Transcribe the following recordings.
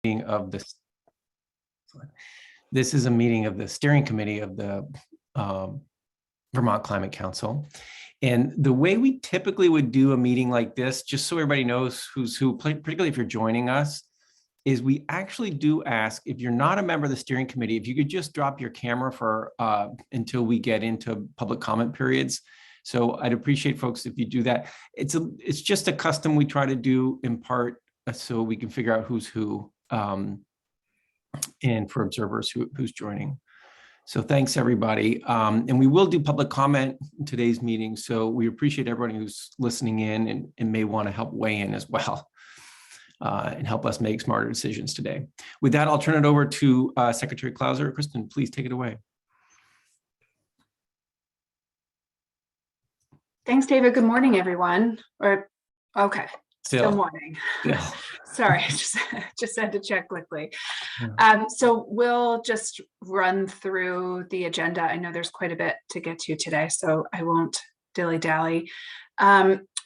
of the this is a meeting of the steering committee of the Vermont Climate Council. And the way we typically would do a meeting like this, just so everybody knows who's who, particularly if you're joining us, is we actually do ask, if you're not a member of the steering committee, if you could just drop your camera for until we get into public comment periods. So I'd appreciate folks if you do that. It's just a custom we try to do in part so we can figure out who's who, and for observers who's joining. So thanks everybody. And we will do public comment in today's meeting. So we appreciate everybody who's listening in and may want to help weigh in as well and help us make smarter decisions today. With that, I'll turn it over to Secretary Klauser. Kristen, please take it away. Thanks, David. Good morning, everyone. Okay. Still morning. Yeah. Sorry, just had to check quickly. Yeah. So we'll just run through the agenda. I know there's quite a bit to get to today, so I won't dilly-dally.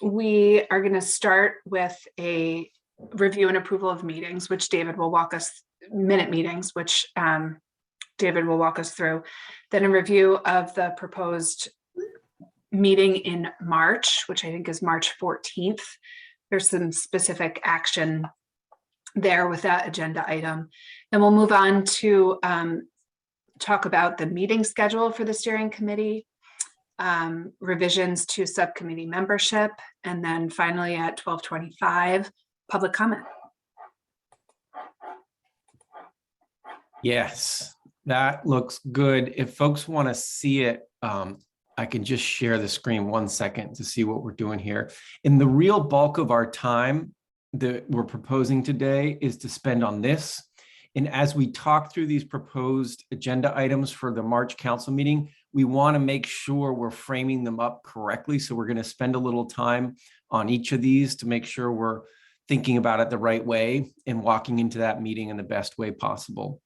We are going to start with a review and approval of meetings, which David will walk us, minute meetings, which David will walk us through. Then a review of the proposed meeting in March, which I think is March 14th. There's some specific action there with that agenda item. Then we'll move on to talk about the meeting schedule for the steering committee, revisions to subcommittee membership, and then finally at 12:25, public comment. Yes, that looks good. If folks want to see it, I can just share the screen 1 second to see what we're doing here. And the real bulk of our time that we're proposing today is to spend on this. And as we talk through these proposed agenda items for the March council meeting, we want to make sure we're framing them up correctly. So we're going to spend a little time on each of these to make sure we're thinking about it the right way and walking into that meeting in the best way possible.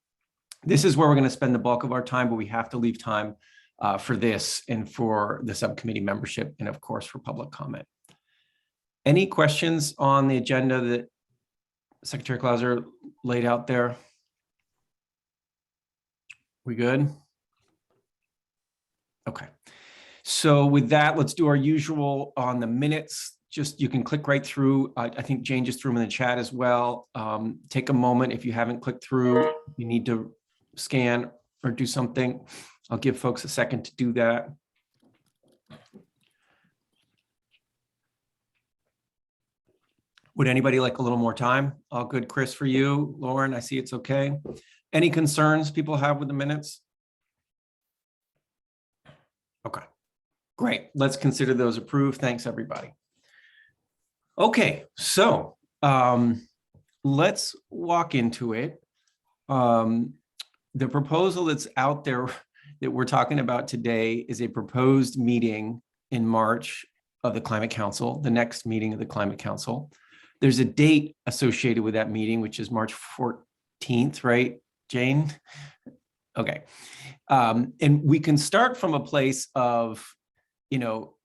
This is where we're going to spend the bulk of our time, but we have to leave time for this and for the subcommittee membership and of course for public comment. Any questions on the agenda that Secretary Klauser laid out there? We good? Okay. So with that, let's do our usual on the minutes. Just you can click right through. I think Jane just threw them in the chat as well. Take a moment if you haven't clicked through, you need to scan or do something. I'll give folks a second to do that. Would anybody like a little more time? All good, Chris, for you. Lauren, I see it's okay. Any concerns people have with the minutes? Okay, great. Let's consider those approved. Thanks, everybody. Okay, so let's walk into it. The proposal that's out there that we're talking about today is a proposed meeting in March of the Climate Council, the next meeting of the Climate Council. There's a date associated with that meeting, which is March 14th, right, Jane? Okay. And we can start from a place of, you know,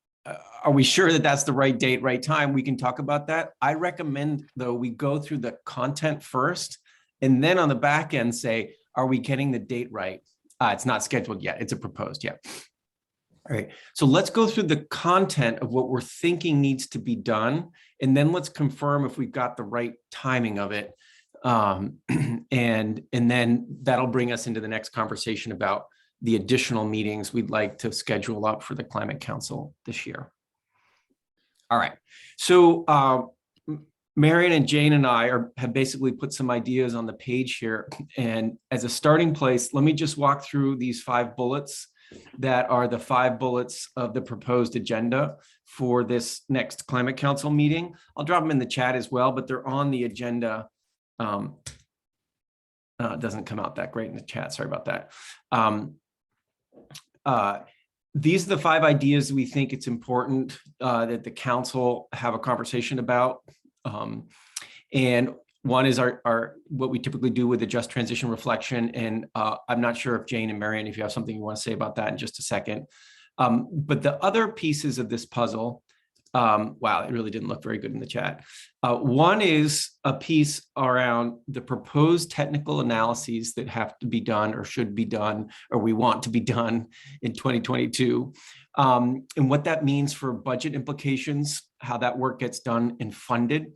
are we sure that that's the right date, right time? We can talk about that. I recommend, though, we go through the content first, and then on the back end say, are we getting the date right? It's not scheduled yet. It's a proposed yet. All right. So let's go through the content of what we're thinking needs to be done. And then let's confirm if we've got the right timing of it. And then that'll bring us into the next conversation about the additional meetings we'd like to schedule up for the Climate Council this year. All right. So Marion and Jane and I have basically put some ideas on the page here. And as a starting place, let me just walk through these 5 bullets that are the 5 bullets of the proposed agenda for this next Climate Council meeting. I'll drop them in the chat as well, but they're on the agenda. It doesn't come out that great in the chat. Sorry about that. These are the 5 ideas we think it's important that the council have a conversation about. And one is our what we typically do with the just transition reflection. And I'm not sure if Jane and Marion, if you have something you want to say about that in just a second. But the other pieces of this puzzle Wow, it really didn't look very good in the chat. One is a piece around the proposed technical analyses that have to be done or should be done, or we want to be done in 2022. And what that means for budget implications, how that work gets done and funded.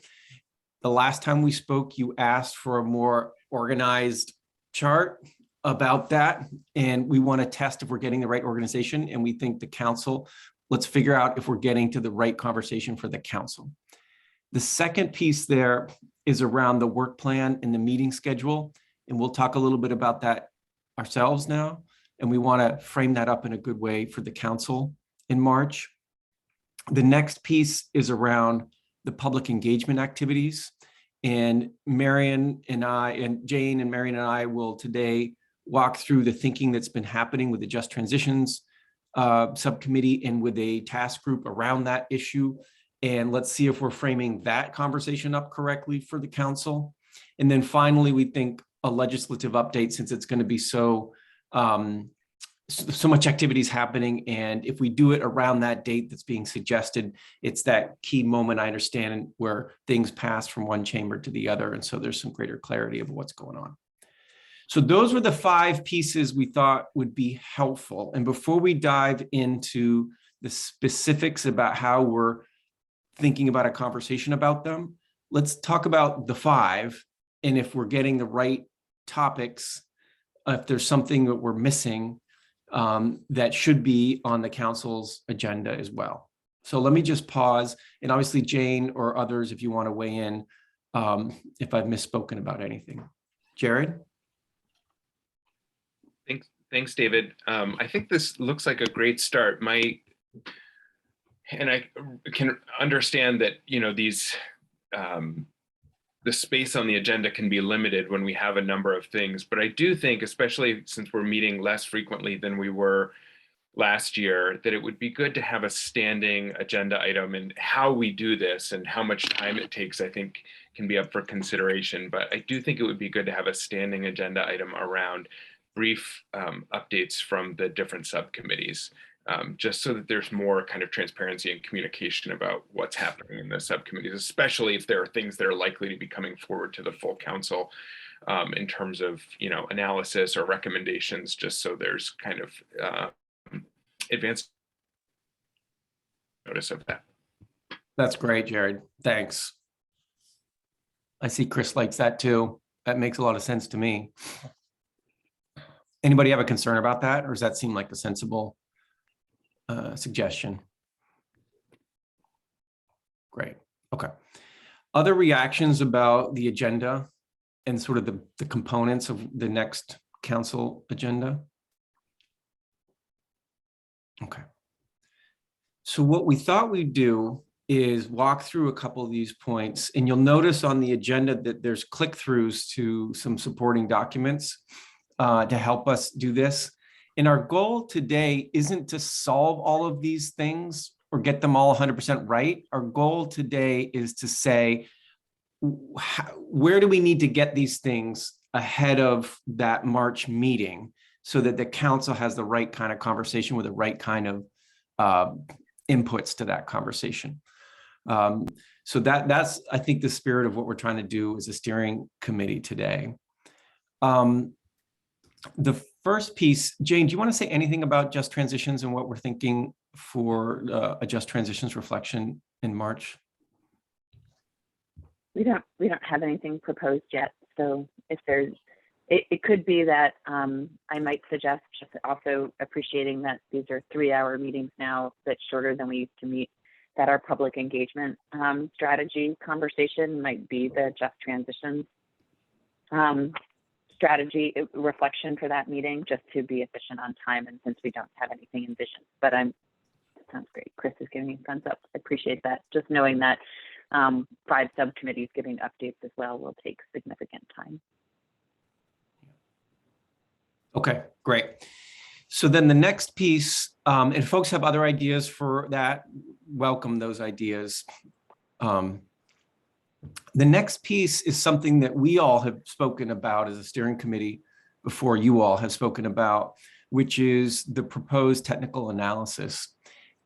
The last time we spoke, you asked for a more organized chart about that. And we want to test if we're getting the right organization. And we think the council, let's figure out if we're getting to the right conversation for the council. The second piece there is around the work plan and the meeting schedule. And we'll talk a little bit about that ourselves now. And we want to frame that up in a good way for the council in March. The next piece is around the public engagement activities. And Marion and I, and Jane and Marion and I will today walk through the thinking that's been happening with the Just Transitions subcommittee and with a task group around that issue. And let's see if we're framing that conversation up correctly for the council. And then finally, we think a legislative update, since it's going to be so much activities happening. And if we do it around that date that's being suggested, it's that key moment, I understand, where things pass from one chamber to the other. And so there's some greater clarity of what's going on. So those were the 5 pieces we thought would be helpful. And before we dive into the specifics about how we're thinking about a conversation about them, let's talk about the 5. And if we're getting the right topics, if there's something that we're missing, that should be on the council's agenda as well. So let me just pause, and obviously Jane or others, if you want to weigh in, if I've misspoken about anything. Jared? Thanks, David. I think this looks like a great start. And I can understand that, you know, the space on the agenda can be limited when we have a number of things, but I do think, especially since we're meeting less frequently than we were last year, that it would be good to have a standing agenda item, and how we do this and how much time it takes, I think, can be up for consideration. But I do think it would be good to have a standing agenda item around brief updates from the different subcommittees, just so that there's more kind of transparency and communication about what's happening in the subcommittees, especially if there are things that are likely to be coming forward to the full council in terms of, you know, analysis or recommendations, just so there's kind of advance notice of that. That's great, Jared. Thanks. I see Chris likes that too. That makes a lot of sense to me. Anybody have a concern about that, or does that seem like a sensible suggestion? Great. Okay. Other reactions about the agenda and sort of the components of the next council agenda? Okay. So what we thought we'd do is walk through a couple of these points, and you'll notice on the agenda that there's click-throughs to some supporting documents to help us do this. And our goal today isn't to solve all of these things or get them all 100% right. Our goal today is to say, where do we need to get these things ahead of that March meeting so that the council has the right kind of conversation with the right kind of inputs to that conversation. So that's, I think, the spirit of what we're trying to do as a steering committee today. The first piece, Jane, do you want to say anything about Just Transitions and what we're thinking for a Just Transitions reflection in March? We don't have anything proposed yet. So if there's, it could be that I might suggest, just also appreciating that these are 3-hour meetings now, that's shorter than we used to meet, that our public engagement strategy conversation might be the Just Transitions strategy reflection for that meeting, just to be efficient on time, and since we don't have anything envisioned. But that sounds great. Chris is giving me a thumbs up. I appreciate that. Just knowing that 5 subcommittees giving updates as well will take significant time. Okay, great. So then the next piece, and folks have other ideas for that, welcome those ideas. The next piece is something that we all have spoken about as a steering committee before you all have spoken about, which is the proposed technical analysis.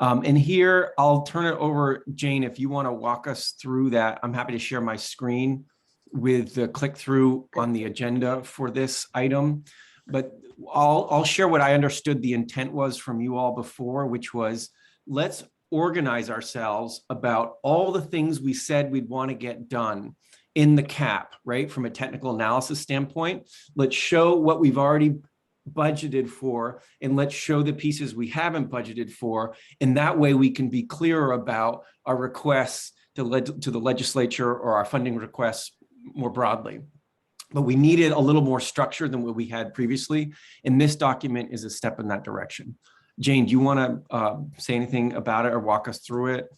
And here, I'll turn it over, Jane, if you want to walk us through that. I'm happy to share my screen with the click through on the agenda for this item. But I'll share what I understood the intent was from you all before, which was let's organize ourselves about all the things we said we'd want to get done in the cap, right? From a technical analysis standpoint, let's show what we've already budgeted for, and let's show the pieces we haven't budgeted for. And that way we can be clearer about our requests to the legislature or our funding requests more broadly. But we needed a little more structure than what we had previously. And this document is a step in that direction. Jane, do you want to say anything about it or walk us through it?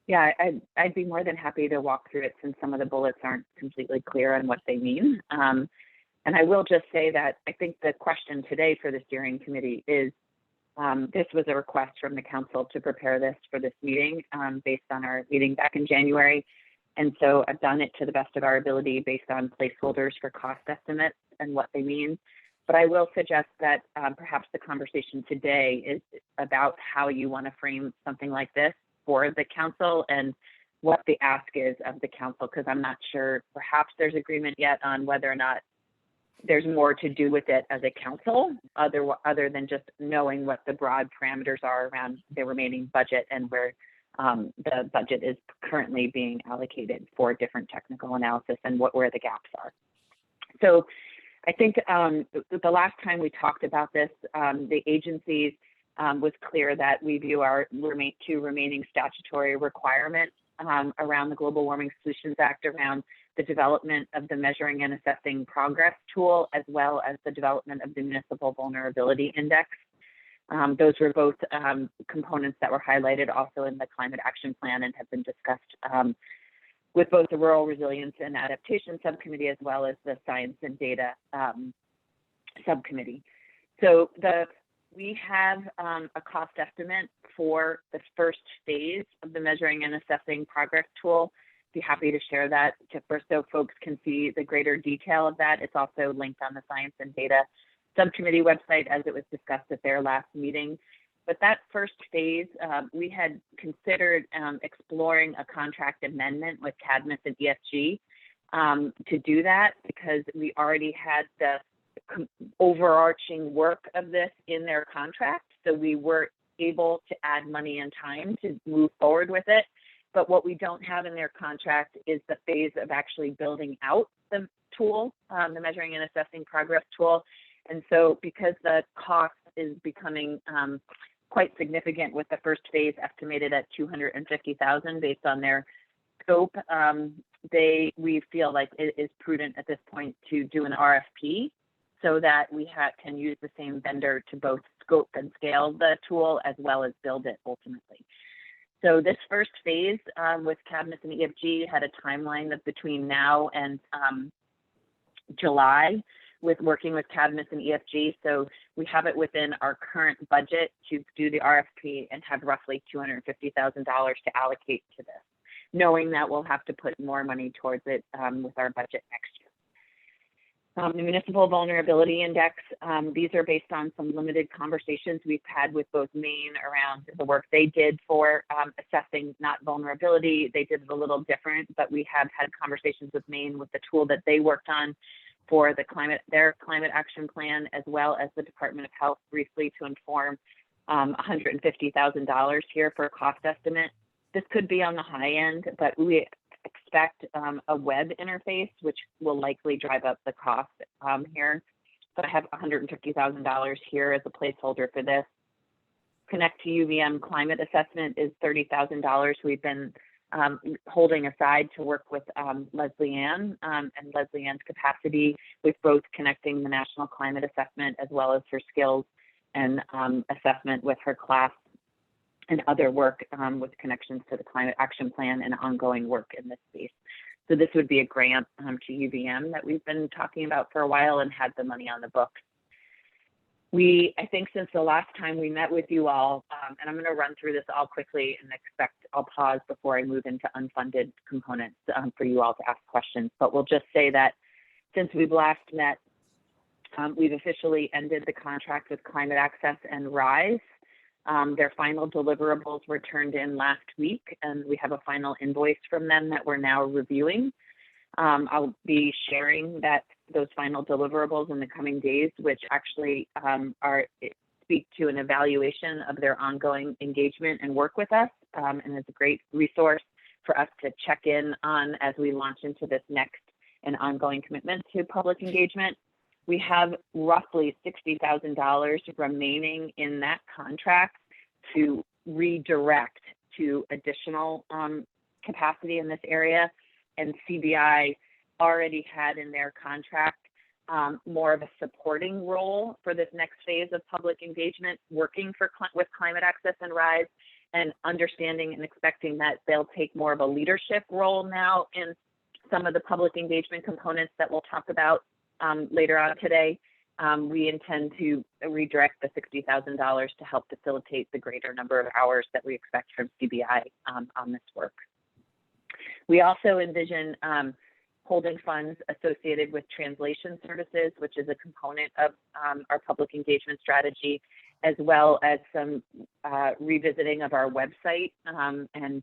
Yeah, I'd be more than happy to walk through it since some of the bullets aren't completely clear on what they mean. And I will just say that I think the question today for the steering committee is, this was a request from the council to prepare this for this meeting based on our meeting back in January. And so I've done it to the best of our ability based on placeholders for cost estimates and what they mean. But I will suggest that perhaps the conversation today is about how you want to frame something like this for the council and what the ask is of the council, because I'm not sure perhaps there's agreement yet on whether or not there's more to do with it as a council other than just knowing what the broad parameters are around the remaining budget and where the budget is currently being allocated for different technical analysis and where the gaps are. So I think the last time we talked about this, the agencies was clear that we view our two remaining statutory requirements around the Global Warming Solutions Act around the development of the Measuring and Assessing Progress tool, as well as the development of the Municipal Vulnerability Index. Those were both components that were highlighted also in the Climate Action Plan and have been discussed with both the Rural Resilience and Adaptation Subcommittee, as well as the Science and Data Subcommittee. So we have a cost estimate for the first phase of the Measuring and Assessing Progress tool. Be happy to share that so folks can see the greater detail of that. It's also linked on the Science and Data Subcommittee website as it was discussed at their last meeting. But that first phase, we had considered exploring a contract amendment with Cadmus and EFG to do that because we already had the overarching work of this in their contract. So we were able to add money and time to move forward with it. But what we don't have in their contract is the phase of actually building out the tool, the Measuring and Assessing Progress tool. And so because the cost is becoming quite significant with the first phase estimated at $250,000 based on their scope, we feel like it is prudent at this point to do an RFP so that we can use the same vendor to both scope and scale the tool as well as build it ultimately. So this first phase with Cadmus and EFG had a timeline of between now and July with working with Cadmus and EFG. So we have it within our current budget to do the RFP and have roughly $250,000 to allocate to this, knowing that we'll have to put more money towards it with our budget next year. The Municipal Vulnerability Index, these are based on some limited conversations we've had with both Maine around the work they did for assessing not vulnerability. They did it a little different, but we have had conversations with Maine with the tool that they worked on for their climate action plan, as well as the Department of Health briefly to inform $150,000 here for a cost estimate. This could be on the high end, but we expect a web interface, which will likely drive up the cost here. So I have $150,000 here as a placeholder for this. Connect to UVM climate assessment is $30,000. We've been holding aside to work with Leslie Ann and Leslie Ann's capacity with both connecting the National Climate Assessment as well as her skills and assessment with her class and other work with connections to the Climate Action Plan and ongoing work in this space. So this would be a grant to UVM that we've been talking about for a while and had the money on the books. I think since the last time we met with you all, and I'm going to run through this all quickly and I'll pause before I move into unfunded components for you all to ask questions, but we'll just say that since we've last met, we've officially ended the contract with Climate Access and RISE. Their final deliverables were turned in last week, and we have a final invoice from them that we're now reviewing. I'll be sharing those final deliverables in the coming days, which actually speak to an evaluation of their ongoing engagement and work with us, and it's a great resource for us to check in on as we launch into this next and ongoing commitment to public engagement. We have roughly $60,000 remaining in that contract to redirect to additional capacity in this area. And CBI already had in their contract more of a supporting role for this next phase of public engagement, working with Climate Access and RISE, and understanding and expecting that they'll take more of a leadership role now in some of the public engagement components that we'll talk about later on today. We intend to redirect the $60,000 to help facilitate the greater number of hours that we expect from CBI on this work. We also envision holding funds associated with translation services, which is a component of our public engagement strategy, as well as some revisiting of our website, and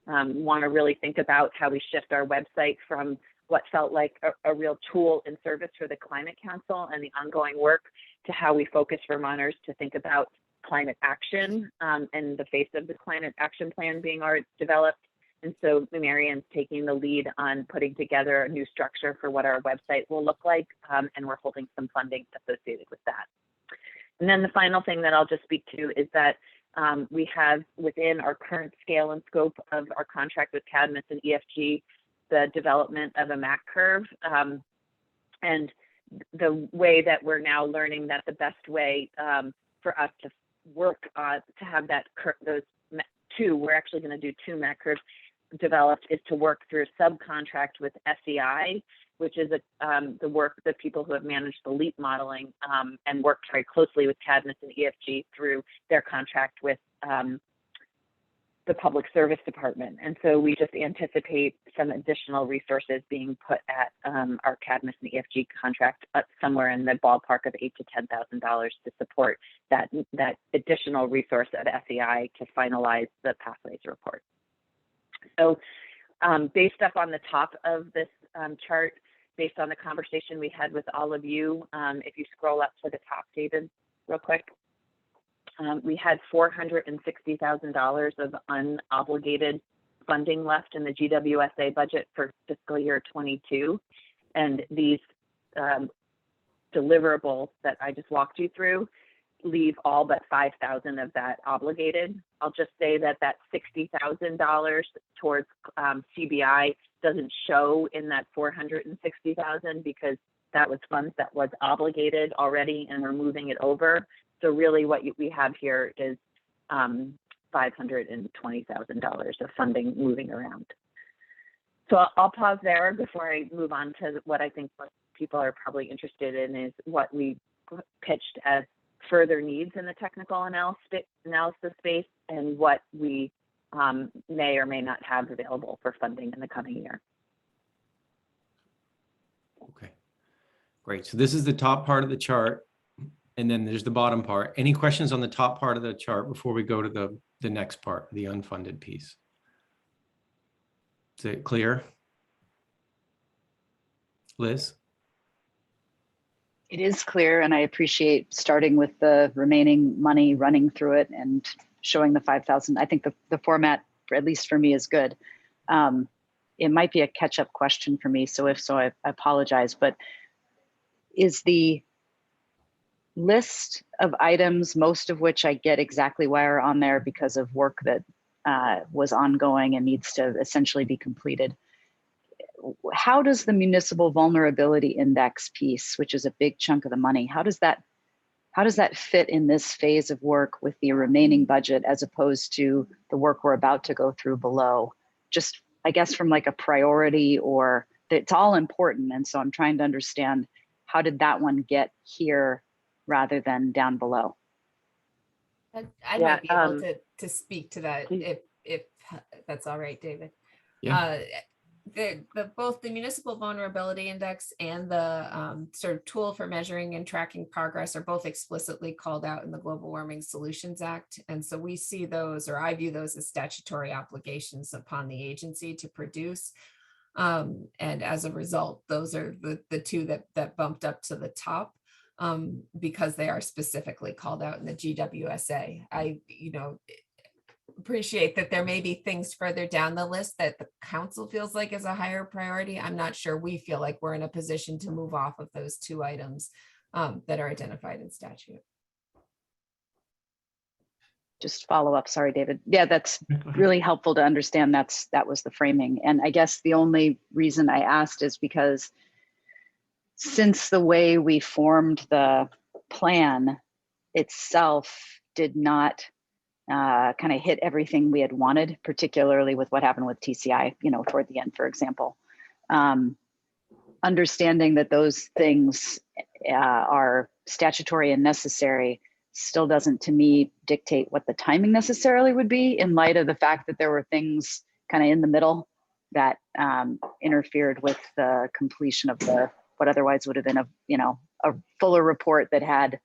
want to really think about how we shift our website from what felt like a real tool and service for the Climate Council and the ongoing work to how we focus Vermonters to think about climate action in the face of the Climate Action Plan being developed. And so Marianne's taking the lead on putting together a new structure for what our website will look like, and we're holding some funding associated with that. And then the final thing that I'll just speak to is that we have within our current scale and scope of our contract with Cadmus and EFG, the development of a MAC curve, and the way that we're now learning that the best way for us to work to have those two, we're actually going to do two MAC curves developed, is to work through a subcontract with SEI, which is the people who have managed the LEAP modeling and worked very closely with Cadmus and EFG through their contract with the Public Service Department. And so we just anticipate some additional resources being put at our Cadmus and EFG contract somewhere in the ballpark of $8,000 to $10,000 to support that additional resource at SEI to finalize the pathways report. So based up on the top of this chart, based on the conversation we had with all of you, if you scroll up to the top, David, real quick, we had $460,000 of unobligated funding left in the GWSA budget for fiscal year 22. And these deliverables that I just walked you through leave all but $5,000 of that obligated. I'll just say that $60,000 towards CBI doesn't show in that $460,000 because that was funds that was obligated already and we're moving it over. So really what we have here is $520,000 of funding moving around. So I'll pause there before I move on to what I think what people are probably interested in is what we pitched as further needs in the technical analysis space and what we may or may not have available for funding in the coming year. Okay, great. So this is the top part of the chart, and then there's the bottom part. Any questions on the top part of the chart before we go to the next part, the unfunded piece? Is it clear? Liz? It is clear, and I appreciate starting with the remaining money, running through it and showing the 5,000. I think the format, at least for me, is good. It might be a catch-up question for me, so if so, I apologize. But is the list of items, most of which I get exactly why are on there because of work that was ongoing and needs to essentially be completed, how does the municipal vulnerability index piece, which is a big chunk of the money, how does that fit in this phase of work with the remaining budget as opposed to the work we're about to go through below? Just, I guess, from like a priority, or it's all important. And so I'm trying to understand, how did that one get here rather than down below? I might be able to speak to that if that's all right, David. Yeah. both the municipal vulnerability index and the sort of tool for measuring and tracking progress are both explicitly called out in the Global Warming Solutions Act. And so we see those, or I view those as statutory obligations upon the agency to produce. And as a result, those are the two that bumped up to the top because they are specifically called out in the GWSA. I, appreciate that there may be things further down the list that the council feels like is a higher priority. I'm not sure we feel like we're in a position to move off of those two items that are identified in statute. Just follow up. Sorry, David. Yeah, that's really helpful to understand. That was the framing. And I guess the only reason I asked is because since the way we formed the plan itself did not kind of hit everything we had wanted, particularly with what happened with TCI, toward the end, for example. Understanding that those things are statutory and necessary still doesn't, to me, dictate what the timing necessarily would be, in light of the fact that there were things kind of in the middle that interfered with the completion of what otherwise would have been a fuller report that had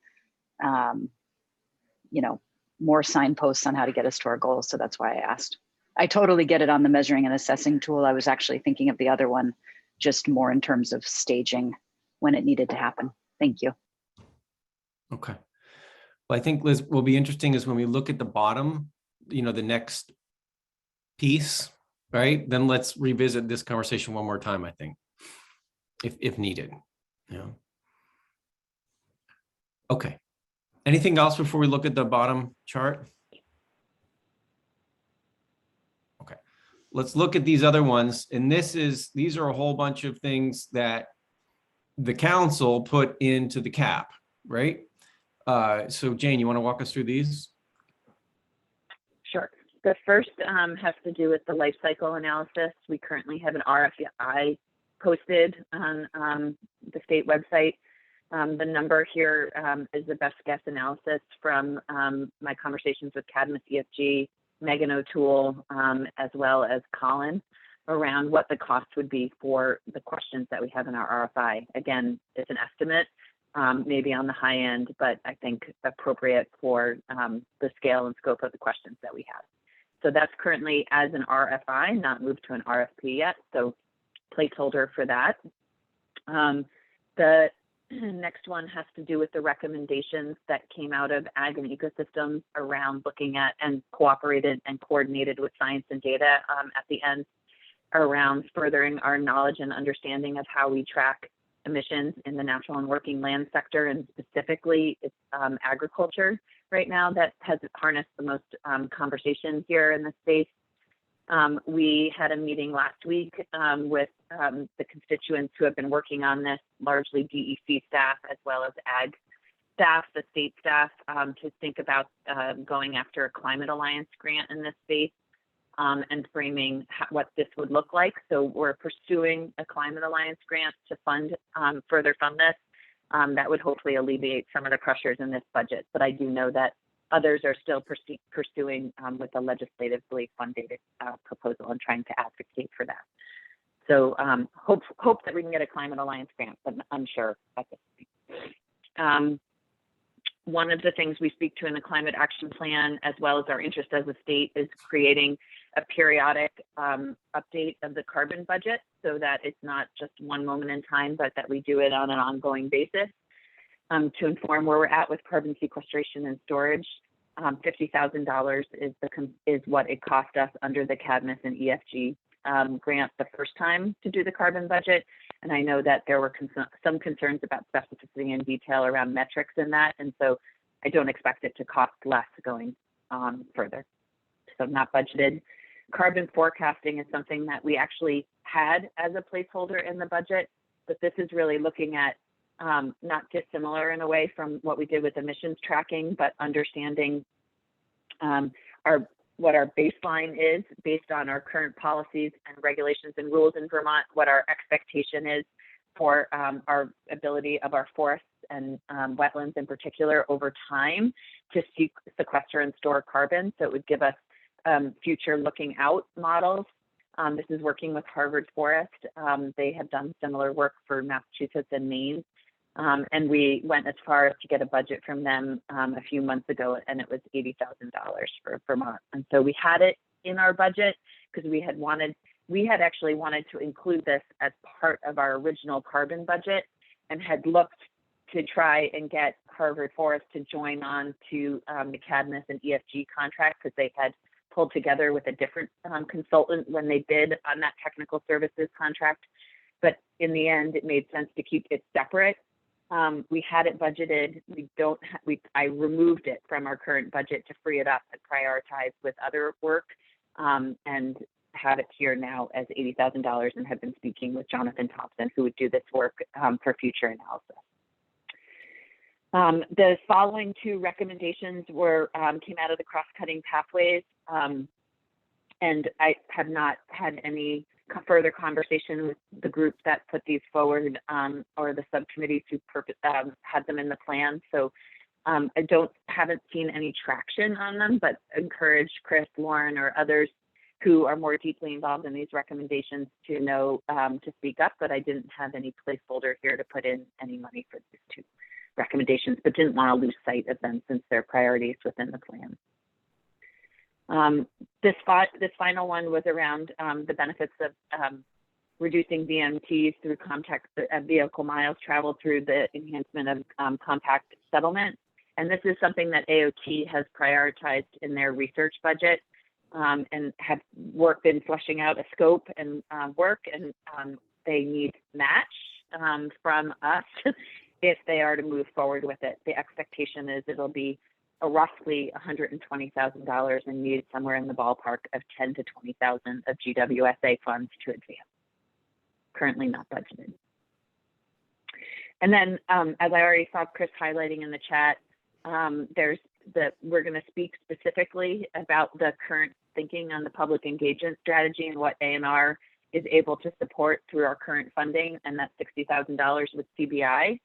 more signposts on how to get us to our goals. So that's why I asked. I totally get it on the measuring and assessing tool. I was actually thinking of the other one, just more in terms of staging when it needed to happen. Thank you. Okay. Well, I think, Liz, will be interesting is when we look at the bottom, the next piece, right? Then let's revisit this conversation one more time, I think, if needed. Yeah. Okay. Anything else before we look at the bottom chart? Okay, let's look at these other ones. And these are a whole bunch of things that the council put into the cap, right? So Jane, you want to walk us through these? Sure. The first has to do with the life cycle analysis. We currently have an RFI posted on the state website. The number here is the best guess analysis from my conversations with Cadmus EFG, Megan O'Toole, as well as Colin, around what the cost would be for the questions that we have in our RFI. Again, it's an estimate, maybe on the high end, but I think appropriate for the scale and scope of the questions that we have. So that's currently as an RFI, not moved to an RFP yet, so placeholder for that. The next one has to do with the recommendations that came out of Ag and Ecosystems around looking at and cooperated and coordinated with science and data at the end around furthering our knowledge and understanding of how we track emissions in the natural and working land sector, and specifically it's agriculture right now that has harnessed the most conversation here in the space. We had a meeting last week with the constituents who have been working on this, largely DEC staff as well as Ag staff, the state staff, to think about going after a Climate Alliance grant in this space and framing what this would look like. So we're pursuing a Climate Alliance grant to further fund this. That would hopefully alleviate some of the pressures in this budget. But I do know that others are still pursuing with a legislatively funded proposal and trying to advocate for that. So hope that we can get a Climate Alliance grant, but I'm sure at this point. One of the things we speak to in the Climate Action Plan, as well as our interest as a state, is creating a periodic update of the carbon budget so that it's not just one moment in time, but that we do it on an ongoing basis. To inform where we're at with carbon sequestration and storage, $50,000 is what it cost us under the Cadmus and EFG grant the first time to do the carbon budget. And I know that there were some concerns about specificity and detail around metrics in that. And so I don't expect it to cost less going further. So not budgeted. Carbon forecasting is something that we actually had as a placeholder in the budget, but this is really looking at not dissimilar in a way from what we did with emissions tracking, but understanding what our baseline is based on our current policies and regulations and rules in Vermont, what our expectation is for our ability of our forests and wetlands in particular over time to sequester and store carbon. So it would give us future looking out models This is working with Harvard Forest. They have done similar work for Massachusetts and Maine. And we went as far as to get a budget from them a few months ago, and it was $80,000 for Vermont. And so we had it in our budget because we had actually wanted to include this as part of our original carbon budget and had looked to try and get Harvard Forest to join on to the Cadmus and EFG contract because they had pulled together with a different consultant when they bid on that technical services contract. But in the end, it made sense to keep it separate. We had it budgeted. I removed it from our current budget to free it up and prioritize with other work, and have it here now as $80,000, and have been speaking with Jonathan Thompson, who would do this work for future analysis. The following two recommendations came out of the cross-cutting pathways, and I have not had any further conversation with the group that put these forward, or the subcommittees who had them in the plan. So I haven't seen any traction on them, but encourage Chris, Lauren, or others who are more deeply involved in these recommendations to know to speak up. But I didn't have any placeholder here to put in any money for these two recommendations, but didn't want to lose sight of them since they're priorities within the plan. This final one was around the benefits of reducing VMTs through compact vehicle miles traveled through the enhancement of compact settlement. And this is something that AOT has prioritized in their research budget, and have been fleshing out a scope and work, and they need match from us if they are to move forward with it. The expectation is it'll be roughly $120,000 and need somewhere in the ballpark of 10 to 20,000 of GWSA funds to advance. Currently not budgeted. And then, as I already saw Chris highlighting in the chat, we're going to speak specifically about the current thinking on the public engagement strategy and what ANR is able to support through our current funding, and that's $60,000 with CBI.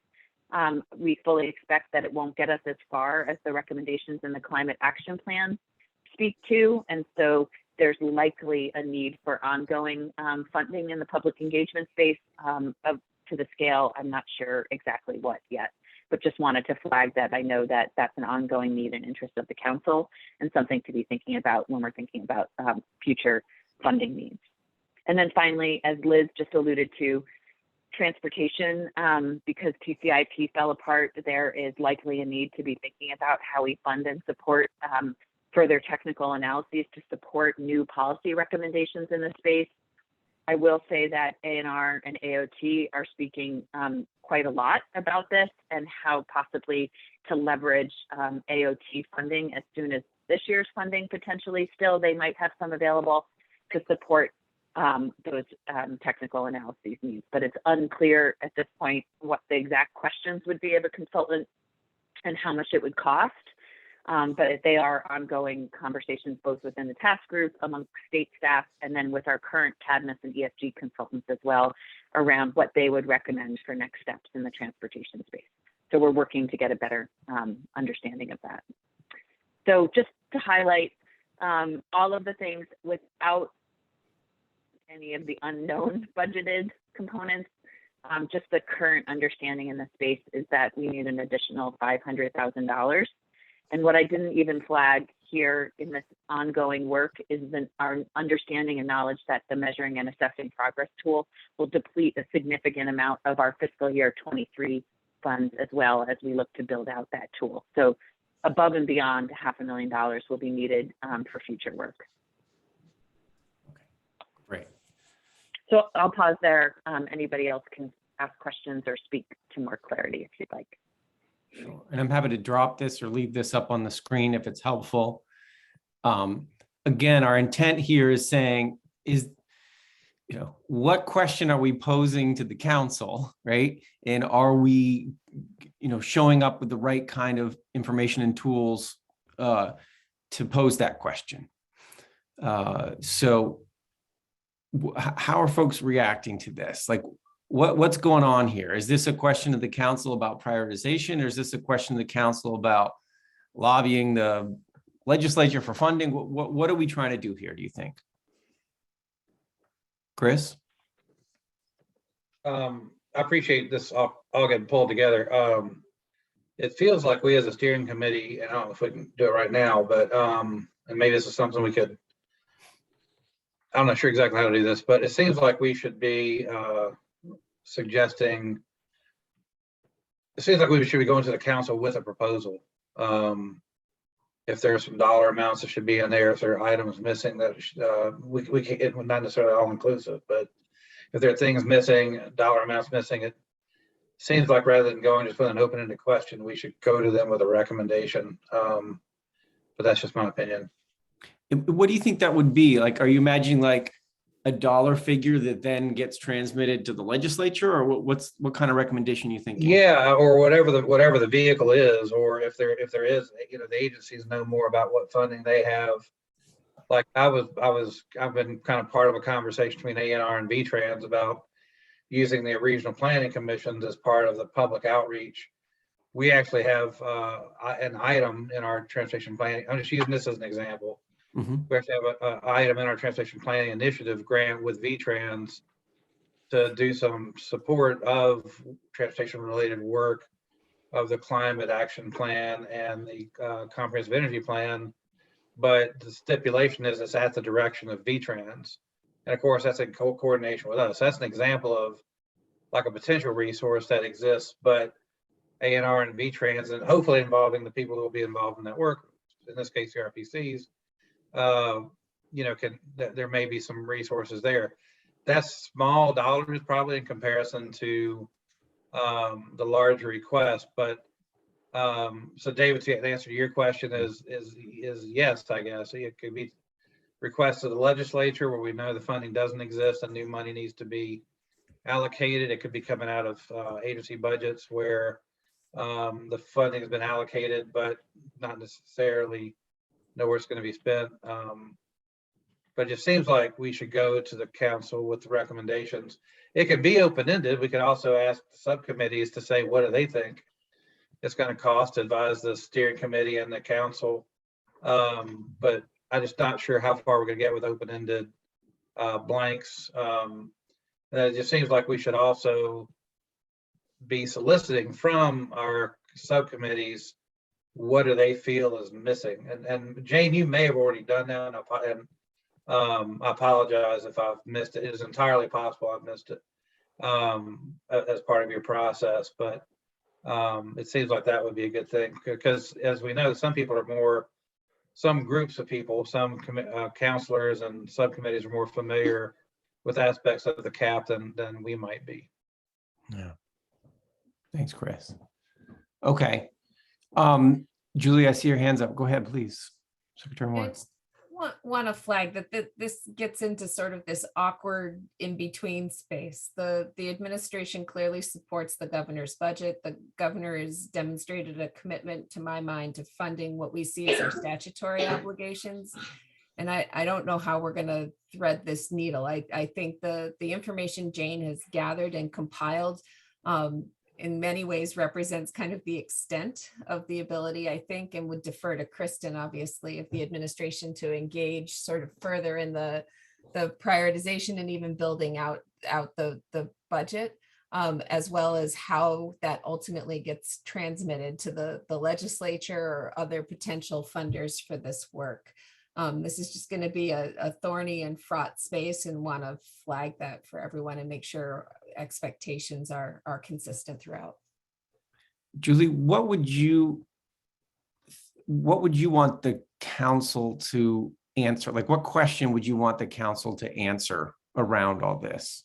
We fully expect that it won't get us as far as the recommendations in the climate action plan speak to. And so there's likely a need for ongoing funding in the public engagement space to the scale. I'm not sure exactly what yet, but just wanted to flag that I know that that's an ongoing need and interest of the council, and something to be thinking about when we're thinking about future funding needs. And then finally, as Liz just alluded to, transportation, because TCIP fell apart, there is likely a need to be thinking about how we fund and support further technical analyses to support new policy recommendations in the space. I will say that ANR and AOT are speaking quite a lot about this and how possibly to leverage AOT funding as soon as this year's funding potentially. Still, they might have some available to support those technical analyses needs, but it's unclear at this point what the exact questions would be of a consultant and how much it would cost. But they are ongoing conversations both within the task group, among state staff, and then with our current Cadmus and EFG consultants as well, around what they would recommend for next steps in the transportation space. So we're working to get a better understanding of that. So just to highlight all of the things without any of the unknown budgeted components, just the current understanding in the space is that we need an additional $500,000. And what I didn't even flag here in this ongoing work is our understanding and knowledge that the measuring and assessing progress tool will deplete a significant amount of our fiscal year 23 funds as well as we look to build out that tool. So above and beyond $500,000 will be needed for future work. Okay, great. So I'll pause there. Anybody else can ask questions or speak to more clarity if you'd like. Sure. And I'm happy to drop this or leave this up on the screen if it's helpful. Again, our intent here is saying what question are we posing to the council, right? And are we, showing up with the right kind of information and tools to pose that question? So how are folks reacting to this? Like, what's going on here? Is this a question of the council about prioritization, or is this a question of the council about lobbying the legislature for funding? What are we trying to do here, do you think? Chris? I appreciate this all getting pulled together. It feels like we as a steering committee, and I don't know if we can do it right now, but and maybe this is something we could, I'm not sure exactly how to do this, but it seems like we should be suggesting, it seems like we should be going to the council with a proposal. If there's some dollar amounts that should be in there, if there are items missing that we can, it would not necessarily all inclusive, but if there are things missing, dollar amounts missing, it seems like rather than going just with an open-ended question, we should go to them with a recommendation. But that's just my opinion. What do you think that would be? Like, are you imagining like a dollar figure that then gets transmitted to the legislature, or what kind of recommendation you thinking? Yeah, or whatever the vehicle is, or if there is, the agencies know more about what funding they have. Like I've been kind of part of a conversation between ANR and VTrans about using the regional planning commissions as part of the public outreach. We actually have an item in our transportation planning. I'm just using this as an example. Mm-hmm. We actually have an item in our transportation planning initiative grant with VTrans to do some support of transportation related work of the climate action plan and the comprehensive energy plan. But the stipulation is it's at the direction of VTrans. And of course, that's in coordination with us. That's an example of like a potential resource that exists, but ANR and VTrans, and hopefully involving the people who will be involved in that work, in this case, the RPCs, there may be some resources there. That's small dollars probably in comparison to the larger request. But so David, the answer to your question is yes, I guess. It could be requests to the legislature where we know the funding doesn't exist and new money needs to be allocated. It could be coming out of agency budgets where the funding has been allocated, but not necessarily know where it's going to be spent. But it just seems like we should go to the council with the recommendations. It could be open-ended. We could also ask the subcommittees to say, what do they think it's going to cost to advise the steering committee and the council. But I'm just not sure how far we're going to get with open-ended blanks. It just seems like we should also be soliciting from our subcommittees, what do they feel is missing? And Jane, you may have already done that, and I apologize if I've missed it. It is entirely possible I've missed it as part of your process, but it seems like that would be a good thing, because as we know, some groups of people, some counselors and subcommittees are more familiar with aspects of the cap than we might be. Yeah. Thanks, Chris. Okay. Julie, I see your hands up. Go ahead, please. Secretary Moore. I just want to flag that this gets into sort of this awkward in-between space. The administration clearly supports the governor's budget. The governor has demonstrated a commitment, to my mind, to funding what we see as our statutory obligations. And I don't know how we're going to thread this needle. I think the information Jane has gathered and compiled in many ways represents kind of the extent of the ability, I think, and would defer to Kristen, obviously, of the administration to engage sort of further in the prioritization and even building out the budget, as well as how that ultimately gets transmitted to the legislature or other potential funders for this work. This is just going to be a thorny and fraught space, and want to flag that for everyone and make sure expectations are consistent throughout. Julie, what would you want the council to answer? Like, what question would you want the council to answer around all this?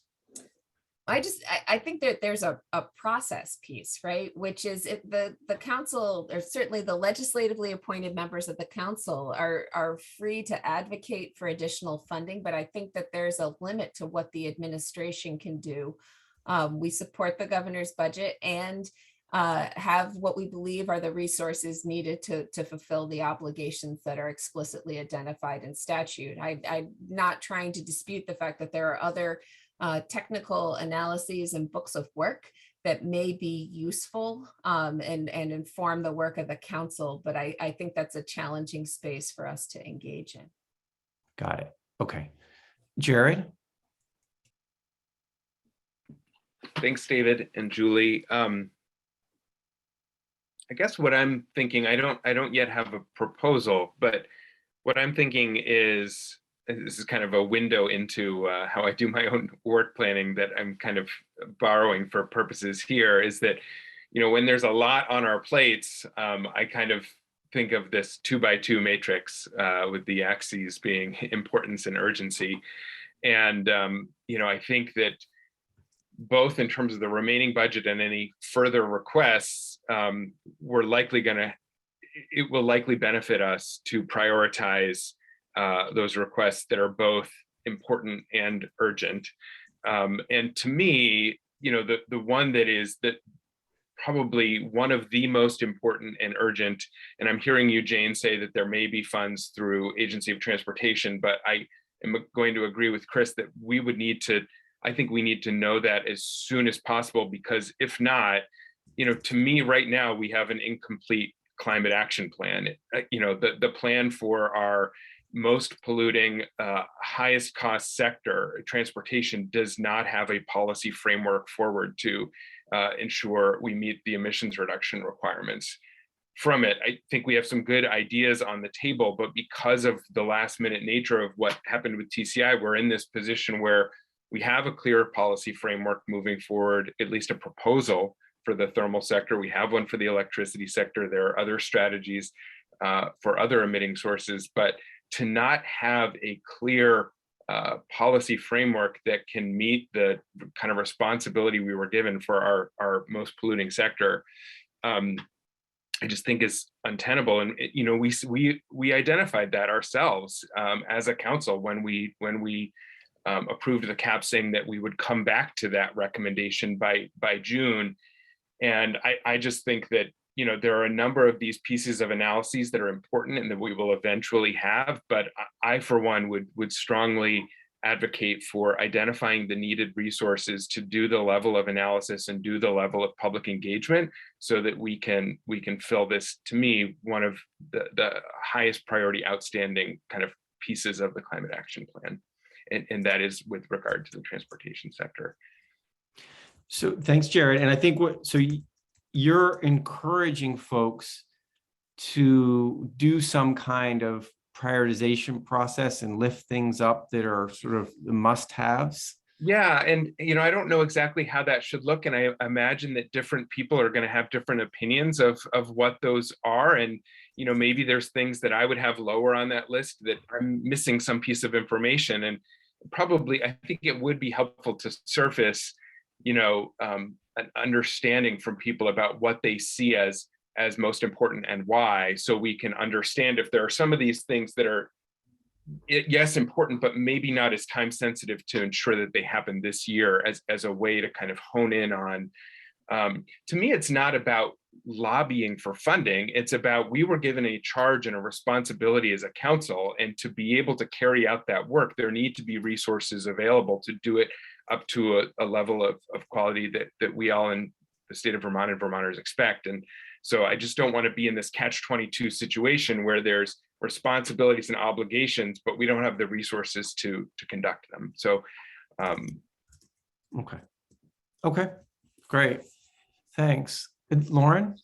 I think that there's a process piece, right? Which is the council, or certainly the legislatively appointed members of the council are free to advocate for additional funding, but I think that there's a limit to what the administration can do. We support the governor's budget and have what we believe are the resources needed to fulfill the obligations that are explicitly identified in statute. I'm not trying to dispute the fact that there are other technical analyses and books of work that may be useful and inform the work of the council, but I think that's a challenging space for us to engage in. Got it. Okay. Jared? Thanks, David and Julie. I guess what I'm thinking, I don't yet have a proposal, but what I'm thinking is, this is kind of a window into how I do my own work planning that I'm kind of borrowing for purposes here, is that, when there's a lot on our plates, I kind of think of this 2x2 matrix with the axes being importance and urgency. And, I think that both in terms of the remaining budget and any further requests, it will likely benefit us to prioritize those requests that are both important and urgent. And to me, the one that probably one of the most important and urgent, and I'm hearing you, Jane, say that there may be funds through Agency of Transportation, but I am going to agree with Chris that I think we need to know that as soon as possible, because if not, to me right now, we have an incomplete climate action plan. The plan for our most polluting, highest cost sector, transportation, does not have a policy framework forward to ensure we meet the emissions reduction requirements. From it, I think we have some good ideas on the table, but because of the last minute nature of what happened with TCI, we're in this position where we have a clear policy framework moving forward, at least a proposal for the thermal sector. We have one for the electricity sector. There are other strategies for other emitting sources, but to not have a clear policy framework that can meet the kind of responsibility we were given for our most polluting sector, I just think is untenable. And we identified that ourselves as a council when we approved the cap, saying that we would come back to that recommendation by June. And I just think that there are a number of these pieces of analyses that are important and that we will eventually have, but I for one would strongly advocate for identifying the needed resources to do the level of analysis and do the level of public engagement so that we can fill this, to me, one of the highest priority outstanding kind of pieces of the climate action plan. And that is with regard to the transportation sector. So thanks, Jared. And I think you're encouraging folks to do some kind of prioritization process and lift things up that are sort of the must-haves. Yeah, and I don't know exactly how that should look, and I imagine that different people are going to have different opinions of what those are, and maybe there's things that I would have lower on that list that I'm missing some piece of information, and probably I think it would be helpful to surface an understanding from people about what they see as most important and why, so we can understand if there are some of these things that are, yes, important, but maybe not as time sensitive, to ensure that they happen this year as a way to kind of hone in on. To me, it's not about lobbying for funding. It's about, we were given a charge and a responsibility as a council, and to be able to carry out that work, there need to be resources available to do it up to a level of quality that we all in the state of Vermont and Vermonters expect. And so I just don't want to be in this catch-22 situation where there's responsibilities and obligations, but we don't have the resources to conduct them. So, Okay, great. Thanks. Lauren?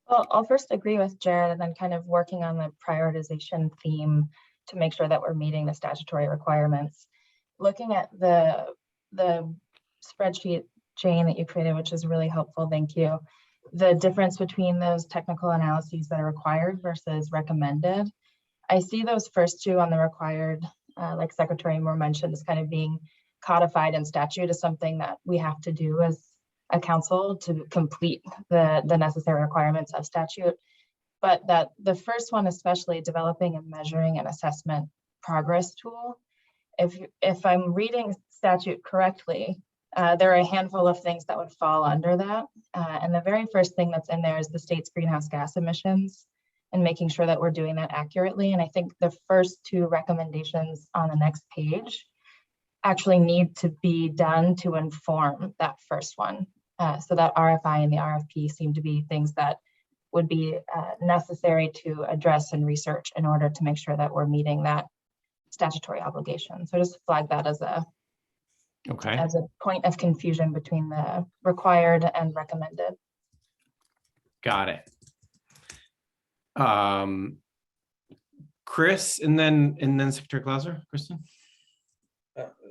Well, I'll first agree with Jared, and then kind of working on the prioritization theme to make sure that we're meeting the statutory requirements. Looking at the spreadsheet, Jane, that you created, which is really helpful, thank you. The difference between those technical analyses that are required versus recommended. I see those first two on the required, like Secretary Moore mentioned, as kind of being codified in statute as something that we have to do as a council to complete the necessary requirements of statute. But that the first one, especially developing and measuring an assessment progress tool, if I'm reading statute correctly, there are a handful of things that would fall under that. And the very first thing that's in there is the state's greenhouse gas emissions and making sure that we're doing that accurately. And I think the first two recommendations on the next page actually need to be done to inform that first one. So that RFI and the RFP seem to be things that would be necessary to address and research in order to make sure that we're meeting that statutory obligation. So just flag that as Okay, as a point of confusion between the required and recommended. got it. Chris, and then Secretary Clauser, Kristen.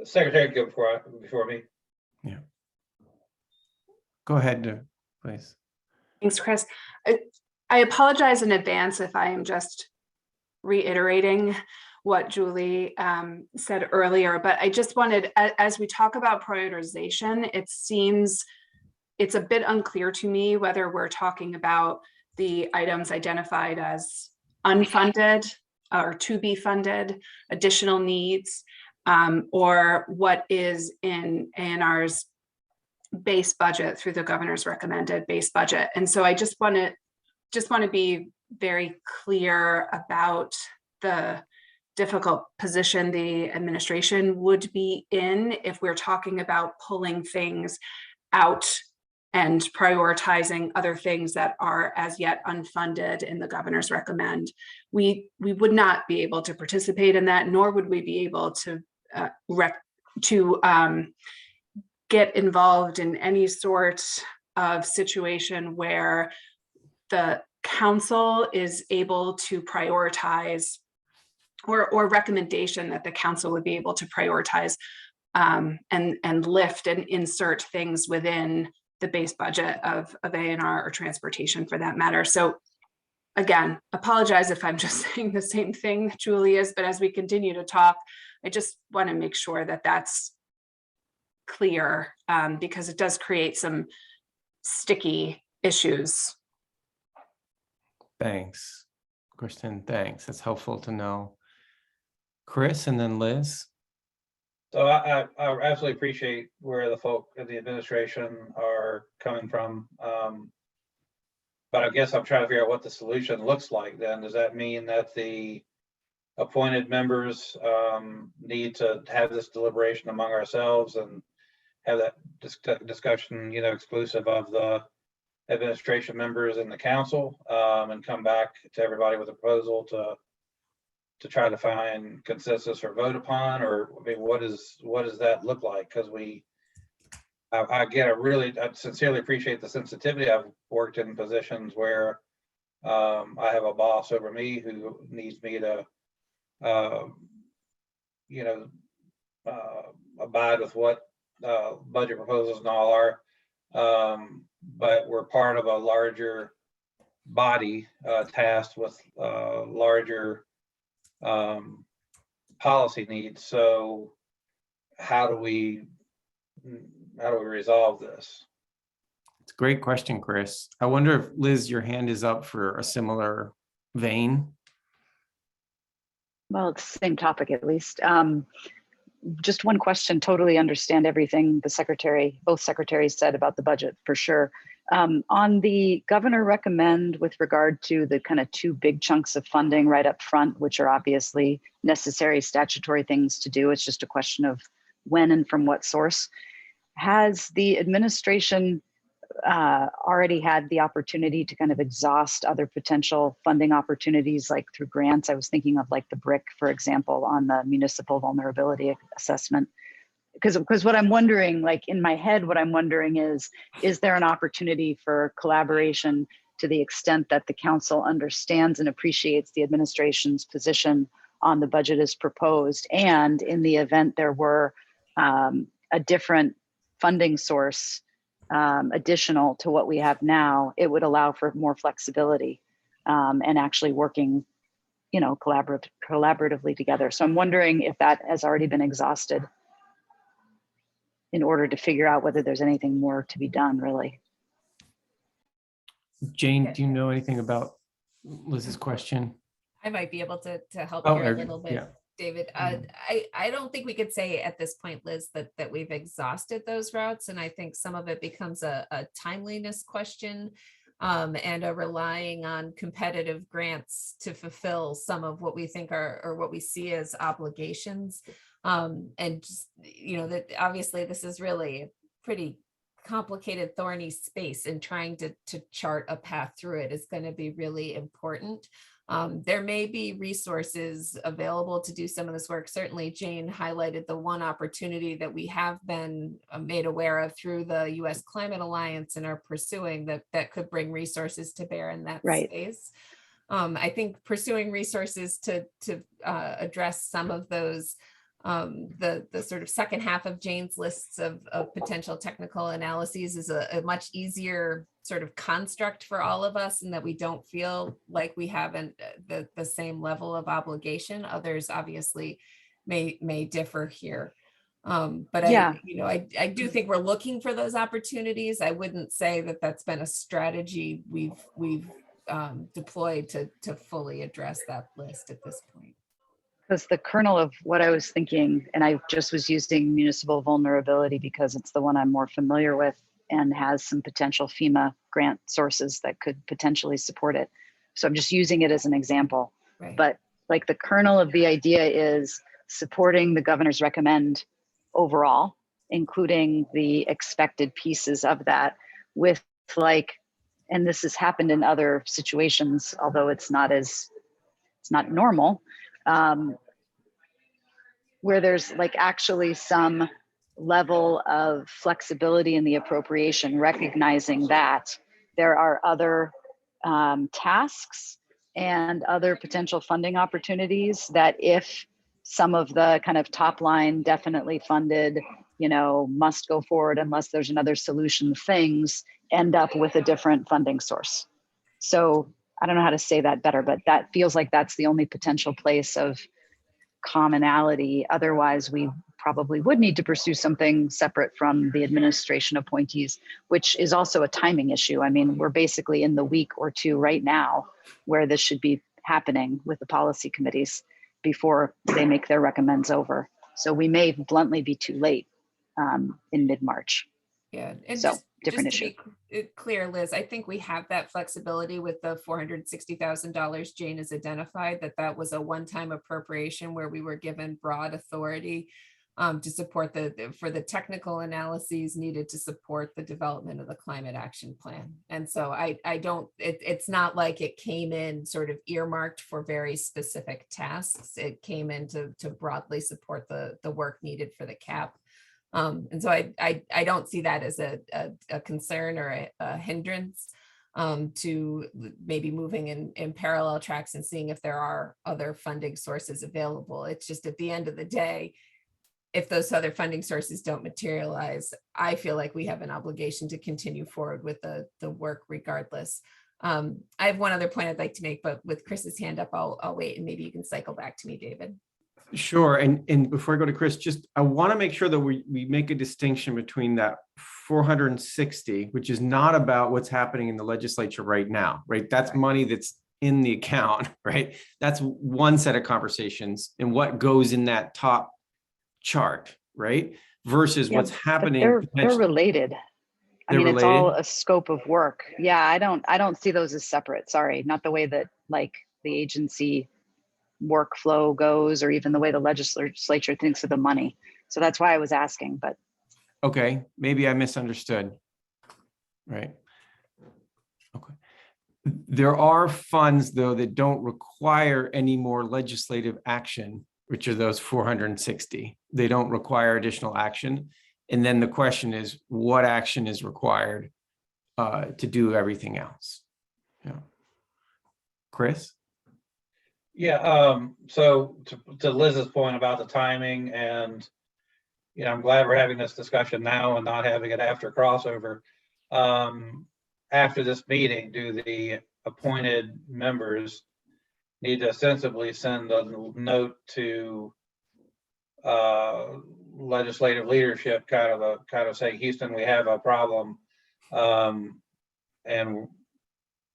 Secretary, go before me. Go ahead, please. Thanks, Chris. I apologize in advance if I am just reiterating what Julie said earlier, but I just wanted, as we talk about prioritization, it seems it's a bit unclear to me whether we're talking about the items identified as unfunded or to be funded, additional needs, or what is in ANR's base budget through the governor's recommended base budget. And so I just want to be very clear about the difficult position the administration would be in if we're talking about pulling things out and prioritizing other things that are as yet unfunded in the governor's recommend. We would not be able to participate in that, nor would we be able to get involved in any sort of situation where the council is able to prioritize, or recommendation that the council would be able to prioritize and lift and insert things within the base budget of ANR or transportation for that matter. So again, apologize if I'm just saying the same thing that Julie is, but as we continue to talk, I just want to make sure that that's clear, because it does create some sticky issues. Thanks, Kristen. Thanks. That's helpful to know. Chris, and then Liz. So I absolutely appreciate where the folk in the administration are coming from. But I guess I'm trying to figure out what the solution looks like then. Does that mean that the appointed members need to have this deliberation among ourselves and have that discussion, exclusive of the administration members and the council, and come back to everybody with a proposal to try to find consensus or vote upon? Or I mean, what does that look like? Because I sincerely appreciate the sensitivity. I've worked in positions where I have a boss over me who needs me to abide with what budget proposals and all are, but we're part of a larger body tasked with larger policy needs. So how do we resolve this? It's a great question, Chris. I wonder if, Liz, your hand is up for a similar vein. Well, it's the same topic at least. Just one question, totally understand everything both secretaries said about the budget for sure. On the governor recommend with regard to the kind of two big chunks of funding right up front, which are obviously necessary statutory things to do. It's just a question of when and from what source. Has the administration already had the opportunity to kind of exhaust other potential funding opportunities, like through grants? I was thinking of like the BRIC, for example, on the municipal vulnerability assessment. Because what I'm wondering, like in my head, what I'm wondering is there an opportunity for collaboration to the extent that the council understands and appreciates the administration's position on the budget as proposed, and in the event there were a different funding source additional to what we have now, it would allow for more flexibility and actually working, collaboratively together. So I'm wondering if that has already been exhausted in order to figure out whether there's anything more to be done, really. Jane, do you know anything about Liz's question? I might be able to help Oh, here a little bit, yeah. David. I don't think we could say at this point, Liz, that we've exhausted those routes. And I think some of it becomes a timeliness question and a relying on competitive grants to fulfill some of what we think are, or what we see as obligations. And just, that obviously this is really a pretty complicated, thorny space, and trying to chart a path through it is going to be really important. There may be resources available to do some of this work. Certainly, Jane highlighted the one opportunity that we have been made aware of through the U.S. Climate Alliance and are pursuing that could bring resources to bear in that space. I think pursuing resources to address some of those, the sort of second half of Jane's lists of potential technical analyses is a much easier sort of construct for all of us, and that we don't feel like we have the same level of obligation. Others obviously may differ here. But I do think we're looking for those opportunities. I wouldn't say that that's been a strategy we've deployed to fully address that list at this point. Because the kernel of what I was thinking, and I just was using municipal vulnerability because it's the one I'm more familiar with and has some potential FEMA grant sources that could potentially support it. So I'm just using it as an example. Right. But like the kernel of the idea is supporting the governor's recommend overall, including the expected pieces of that with like, and this has happened in other situations, although it's not normal, where there's like actually some level of flexibility in the appropriation, recognizing that there are other tasks and other potential funding opportunities that if some of the kind of top line definitely funded, must go forward unless there's another solution, things end up with a different funding source. So I don't know how to say that better, but that feels like that's the only potential place of commonality. Otherwise, we probably would need to pursue something separate from the administration appointees, which is also a timing issue. I mean, we're basically in the week or two right now where this should be happening with the policy committees before they make their recommends over. So we may bluntly be too late in mid-March. Yeah, and so just different to issue. be clear, Liz, I think we have that flexibility with the $460,000 Jane has identified, that was a one-time appropriation where we were given broad authority to support for the technical analyses needed to support the development of the climate action plan. And so it's not like it came in sort of earmarked for very specific tasks. It came in to broadly support the work needed for the CAP. And so I don't see that as a concern or a hindrance to maybe moving in parallel tracks and seeing if there are other funding sources available. It's just at the end of the day, if those other funding sources don't materialize, I feel like we have an obligation to continue forward with the work regardless. I have one other point I'd like to make, but with Chris's hand up, I'll wait and maybe you can cycle back to me, David. Sure. And before I go to Chris, I want to make sure that we make a distinction between that 460, which is not about what's happening in the legislature right now, right? That's money that's in the account, right? That's one set of conversations and what goes in that top chart, right? Versus what's happening. They're related. I mean, it's all a scope of work. Yeah, I don't see those as separate. Sorry, not the way that like the agency workflow goes, or even the way the legislature thinks of the money. So that's why I was asking, but. Okay, maybe I misunderstood. Right. Okay. There are funds though that don't require any more legislative action, which are those 460. They don't require additional action. And then the question is, what action is required to do everything else? Yeah. Chris? Yeah, so to Liz's point about the timing, and I'm glad we're having this discussion now and not having it after crossover. After this meeting, do the appointed members need to sensibly send a note to legislative leadership, kind of saying, Houston, we have a problem, and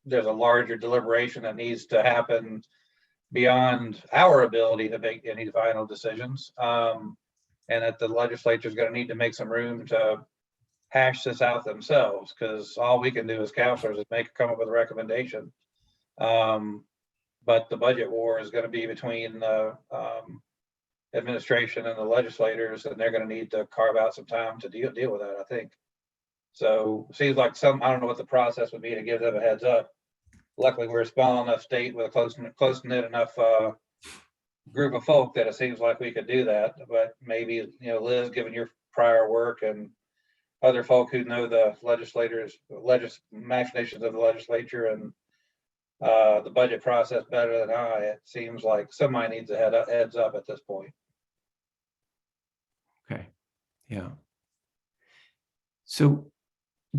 there's a larger deliberation that needs to happen beyond our ability to make any final decisions, and that the legislature is going to need to make some room to hash this out themselves, because all we can do as counselors is come up with a recommendation. But the budget war is going to be between the administration and the legislators, and they're going to need to carve out some time to deal with that, I think. So it seems like I don't know what the process would be to give them a heads up. Luckily, we're a small enough state with a close knit enough group of folk that it seems like we could do that. But maybe, Liz, given your prior work and other folk who know the machinations of the legislature and the budget process better than I, it seems like somebody needs a heads up at this point. Okay, yeah. So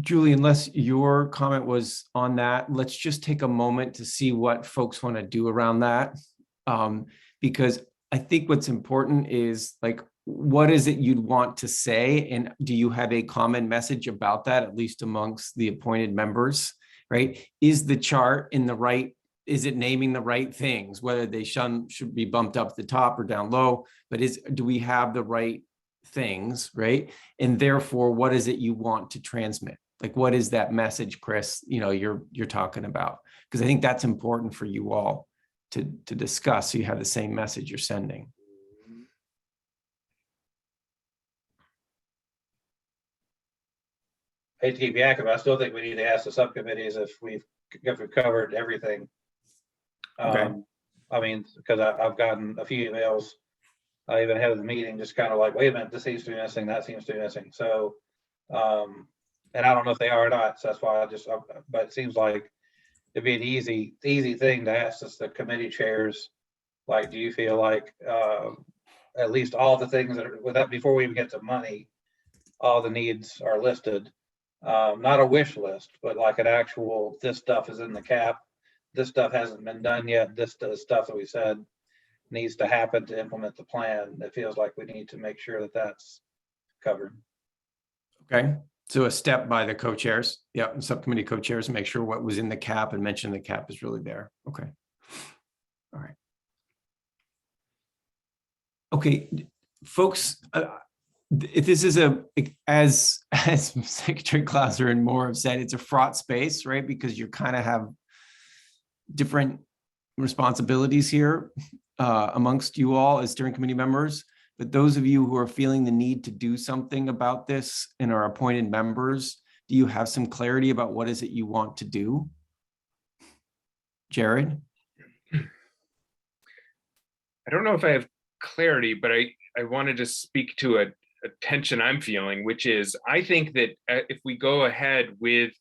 Julie, unless your comment was on that, let's just take a moment to see what folks want to do around that. Because I think what's important is like, what is it you'd want to say? And do you have a common message about that, at least amongst the appointed members, right? Is the chart in the right, is it naming the right things, whether they should be bumped up the top or down low, but do we have the right things, right? And therefore, what is it you want to transmit? Like, what is that message, Chris, you're talking about? Because I think that's important for you all to discuss, so you have the same message you're sending. I hate to keep yakking, but I still think we need to ask the subcommittees if we've covered everything. Okay. I mean, because I've gotten a few emails, even ahead of the meeting, just kind of like, wait a minute, this seems to be missing, that seems to be missing. So, and I don't know if they are or not. So that's why but it seems like it'd be an easy thing to ask us, the committee chairs, like, do you feel like at least all the things that are with that, before we even get to money, all the needs are listed, not a wish list, but like an actual, this stuff is in the cap, this stuff hasn't been done yet, this stuff that we said needs to happen to implement the plan. It feels like we need to make sure that that's covered. Okay. So a step by the co-chairs, subcommittee co-chairs, make sure what was in the cap and mention the cap is really there. Okay. All right. Okay, folks, if this is as Secretary Clauser and Moore have said, it's a fraught space, right? Because you kind of have different responsibilities here amongst you all as steering committee members. But those of you who are feeling the need to do something about this and are appointed members, do you have some clarity about what is it you want to do? Jared? I don't know if I have clarity, but I wanted to speak to a tension I'm feeling, which is, I think that if we go ahead with,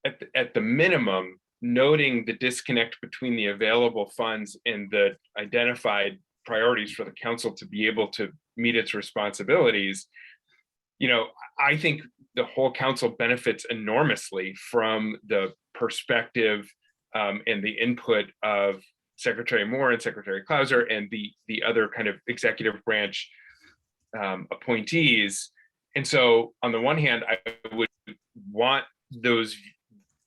at the minimum, noting the disconnect between the available funds and the identified priorities for the council to be able to meet its responsibilities, I think the whole council benefits enormously from the perspective and the input of Secretary Moore and Secretary Clauser and the other kind of executive branch appointees. And so on the one hand, I would want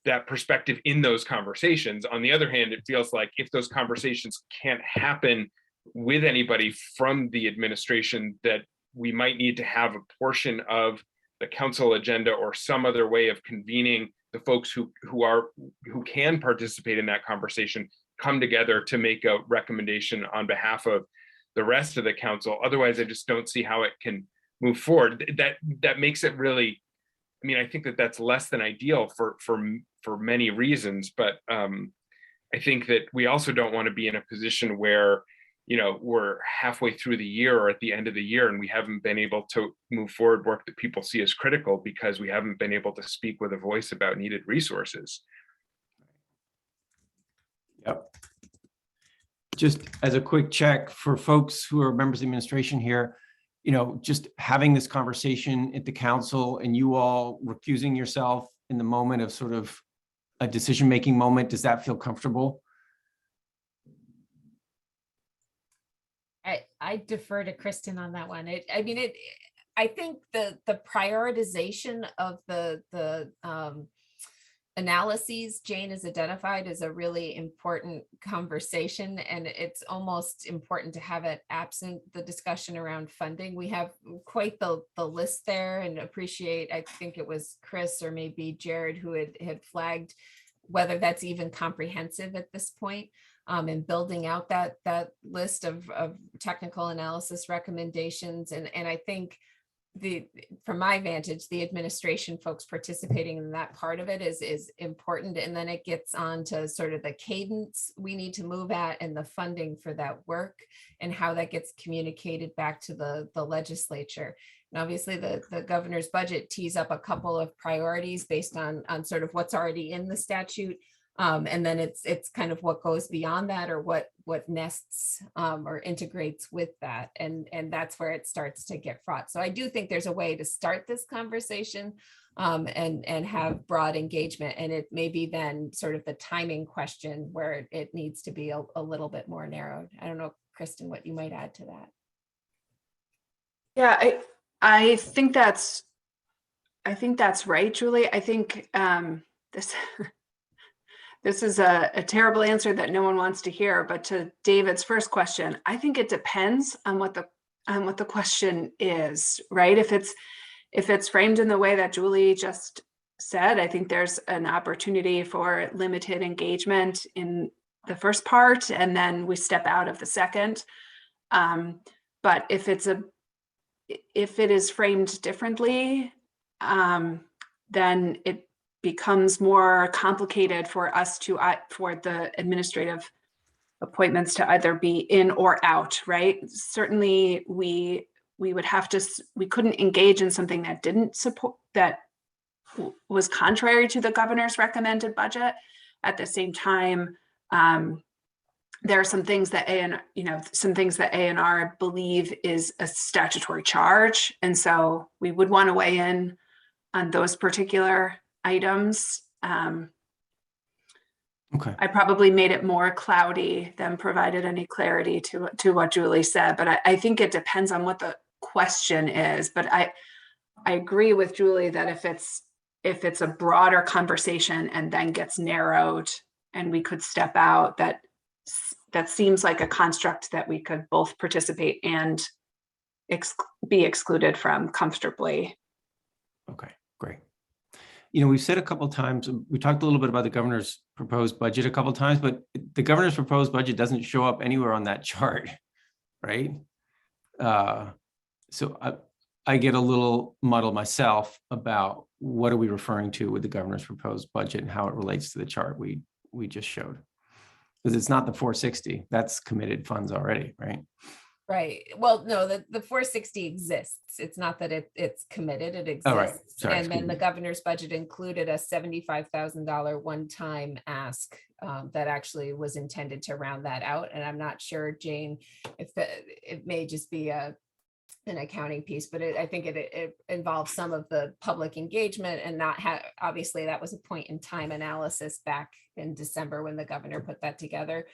that perspective in those conversations. On the other hand, it feels like if those conversations can't happen with anybody from the administration, that we might need to have a portion of the council agenda or some other way of convening the folks who can participate in that conversation, come together to make a recommendation on behalf of the rest of the council. Otherwise, I just don't see how it can move forward. That makes it really, I mean, I think that that's less than ideal for many reasons, but I think that we also don't want to be in a position where, we're halfway through the year or at the end of the year and we haven't been able to move forward work that people see as critical because we haven't been able to speak with a voice about needed resources. Yep. Just as a quick check for folks who are members of the administration here, just having this conversation at the council and you all recusing yourself in the moment of sort of a decision-making moment, does that feel comfortable? I defer to Kristen on that one. I think the prioritization of the analyses Jane has identified is a really important conversation, and it's almost important to have it absent the discussion around funding. We have quite the list there, and appreciate, I think it was Chris or maybe Jared who had flagged whether that's even comprehensive at this point. And building out that list of technical analysis recommendations. And I think from my vantage, the administration folks participating in that part of it is important. And then it gets on to sort of the cadence we need to move at and the funding for that work and how that gets communicated back to the legislature. And obviously the governor's budget tees up a couple of priorities based on sort of what's already in the statute. And then it's kind of what goes beyond that, or what nests or integrates with that. And that's where it starts to get fraught. So I do think there's a way to start this conversation and have broad engagement. And it may be then sort of the timing question where it needs to be a little bit more narrowed. I don't know, Kristen, what you might add to that. Yeah, I think that's right, Julie. I think this is a terrible answer that no one wants to hear, but to David's first question, I think it depends on what the question is, right? If it's framed in the way that Julie just said, I think there's an opportunity for limited engagement in the first part, and then we step out of the second. But if it is framed differently, then it becomes more complicated for us for the administrative appointments to either be in or out, right? Certainly we couldn't engage in something that didn't support, that was contrary to the governor's recommended budget. At the same time, there are some things that A&R believe is a statutory charge. And so we would want to weigh in on those particular items. Okay. I probably made it more cloudy than provided any clarity to what Julie said, but I think it depends on what the question is. But I agree with Julie that if it's a broader conversation and then gets narrowed and we could step out, that seems like a construct that we could both participate and be excluded from comfortably. Okay, great. You know, we've said a couple of times, we talked a little bit about the governor's proposed budget a couple of times, but the governor's proposed budget doesn't show up anywhere on that chart, right? So I get a little muddled myself about what are we referring to with the governor's proposed budget and how it relates to the chart we just showed. Because it's not the 460, that's committed funds already, right? Right. Well, no, the 460 exists. It's not that it's committed, it exists. Oh, right. Sorry, and then the governor's budget included a $75,000 one-time ask that actually was intended to round that out. And I'm not sure, Jane, if it may just be an accounting piece, but I think it involves some of the public engagement and not obviously that was a point in time analysis back in December when the governor put that together.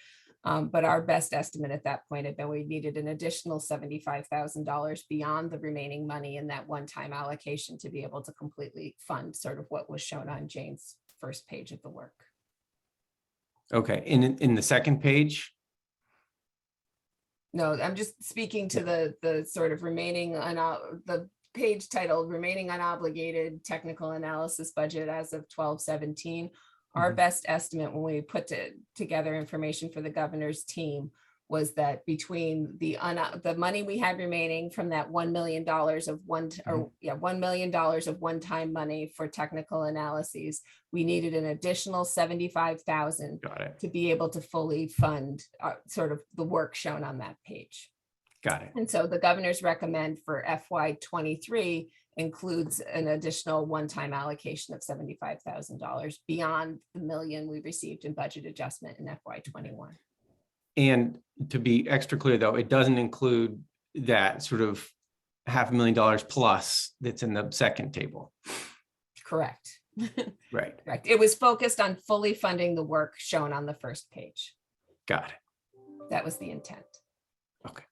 But our best estimate at that point had been we needed an additional $75,000 beyond the remaining money in that one-time allocation to be able to completely fund sort of what was shown on Jane's first page of the work. Okay, in the second page? No, I'm just speaking to the sort of remaining, the page titled Remaining Unobligated Technical Analysis Budget as of 12/17. Our best estimate when we put together information for the governor's team was that between the money we had remaining from that $1 million of $1 million of one-time money for technical analyses, we needed an additional $75,000 to be able to fully fund sort of the work shown on that page. Got it. And so the governor's recommend for FY23 includes an additional one-time allocation of $75,000 beyond the $1 million we received in budget adjustment in FY21. And to be extra clear, though, it doesn't include that sort of $500,000 plus that's in the second table. Correct. Right. Correct. It was focused on fully funding the work shown on the first page. Got it. That was the intent. Okay.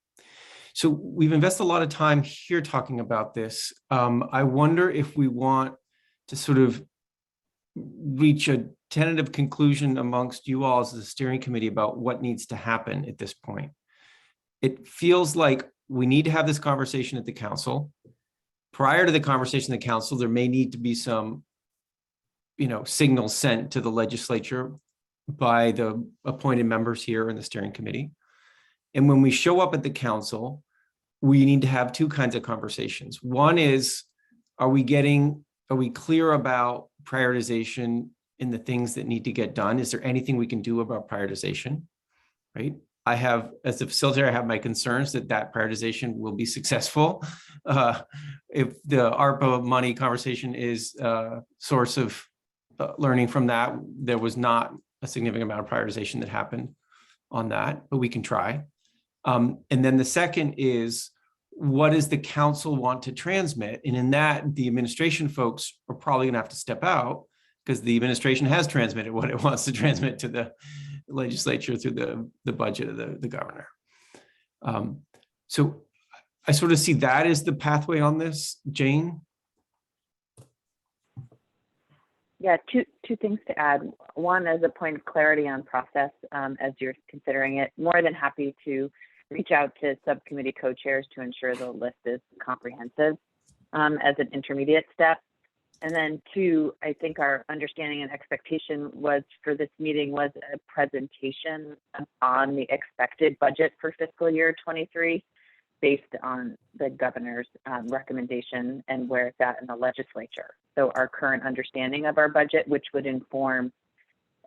So we've invested a lot of time here talking about this. I wonder if we want to sort of reach a tentative conclusion amongst you all as the steering committee about what needs to happen at this point. It feels like we need to have this conversation at the council. Prior to the conversation at the council, there may need to be some, signals sent to the legislature by the appointed members here in the steering committee. And when we show up at the council, we need to have two kinds of conversations. One is, are we clear about prioritization in the things that need to get done? Is there anything we can do about prioritization, right? I have, as a facilitator, I have my concerns that prioritization will be successful. If the ARPA money conversation is a source of learning from that, there was not a significant amount of prioritization that happened on that, but we can try. And then the second is, what does the council want to transmit? And in that, the administration folks are probably gonna have to step out, because the administration has transmitted what it wants to transmit to the legislature through the budget of the governor. So I sort of see that as the pathway on this. Jane? Yeah, two things to add. One, as a point of clarity on process, as you're considering it, more than happy to reach out to subcommittee co-chairs to ensure the list is comprehensive as an intermediate step. And then two, I think our understanding and expectation was for this meeting was a presentation on the expected budget for fiscal year 23 based on the governor's recommendation and where it's at in the legislature. So our current understanding of our budget, which would inform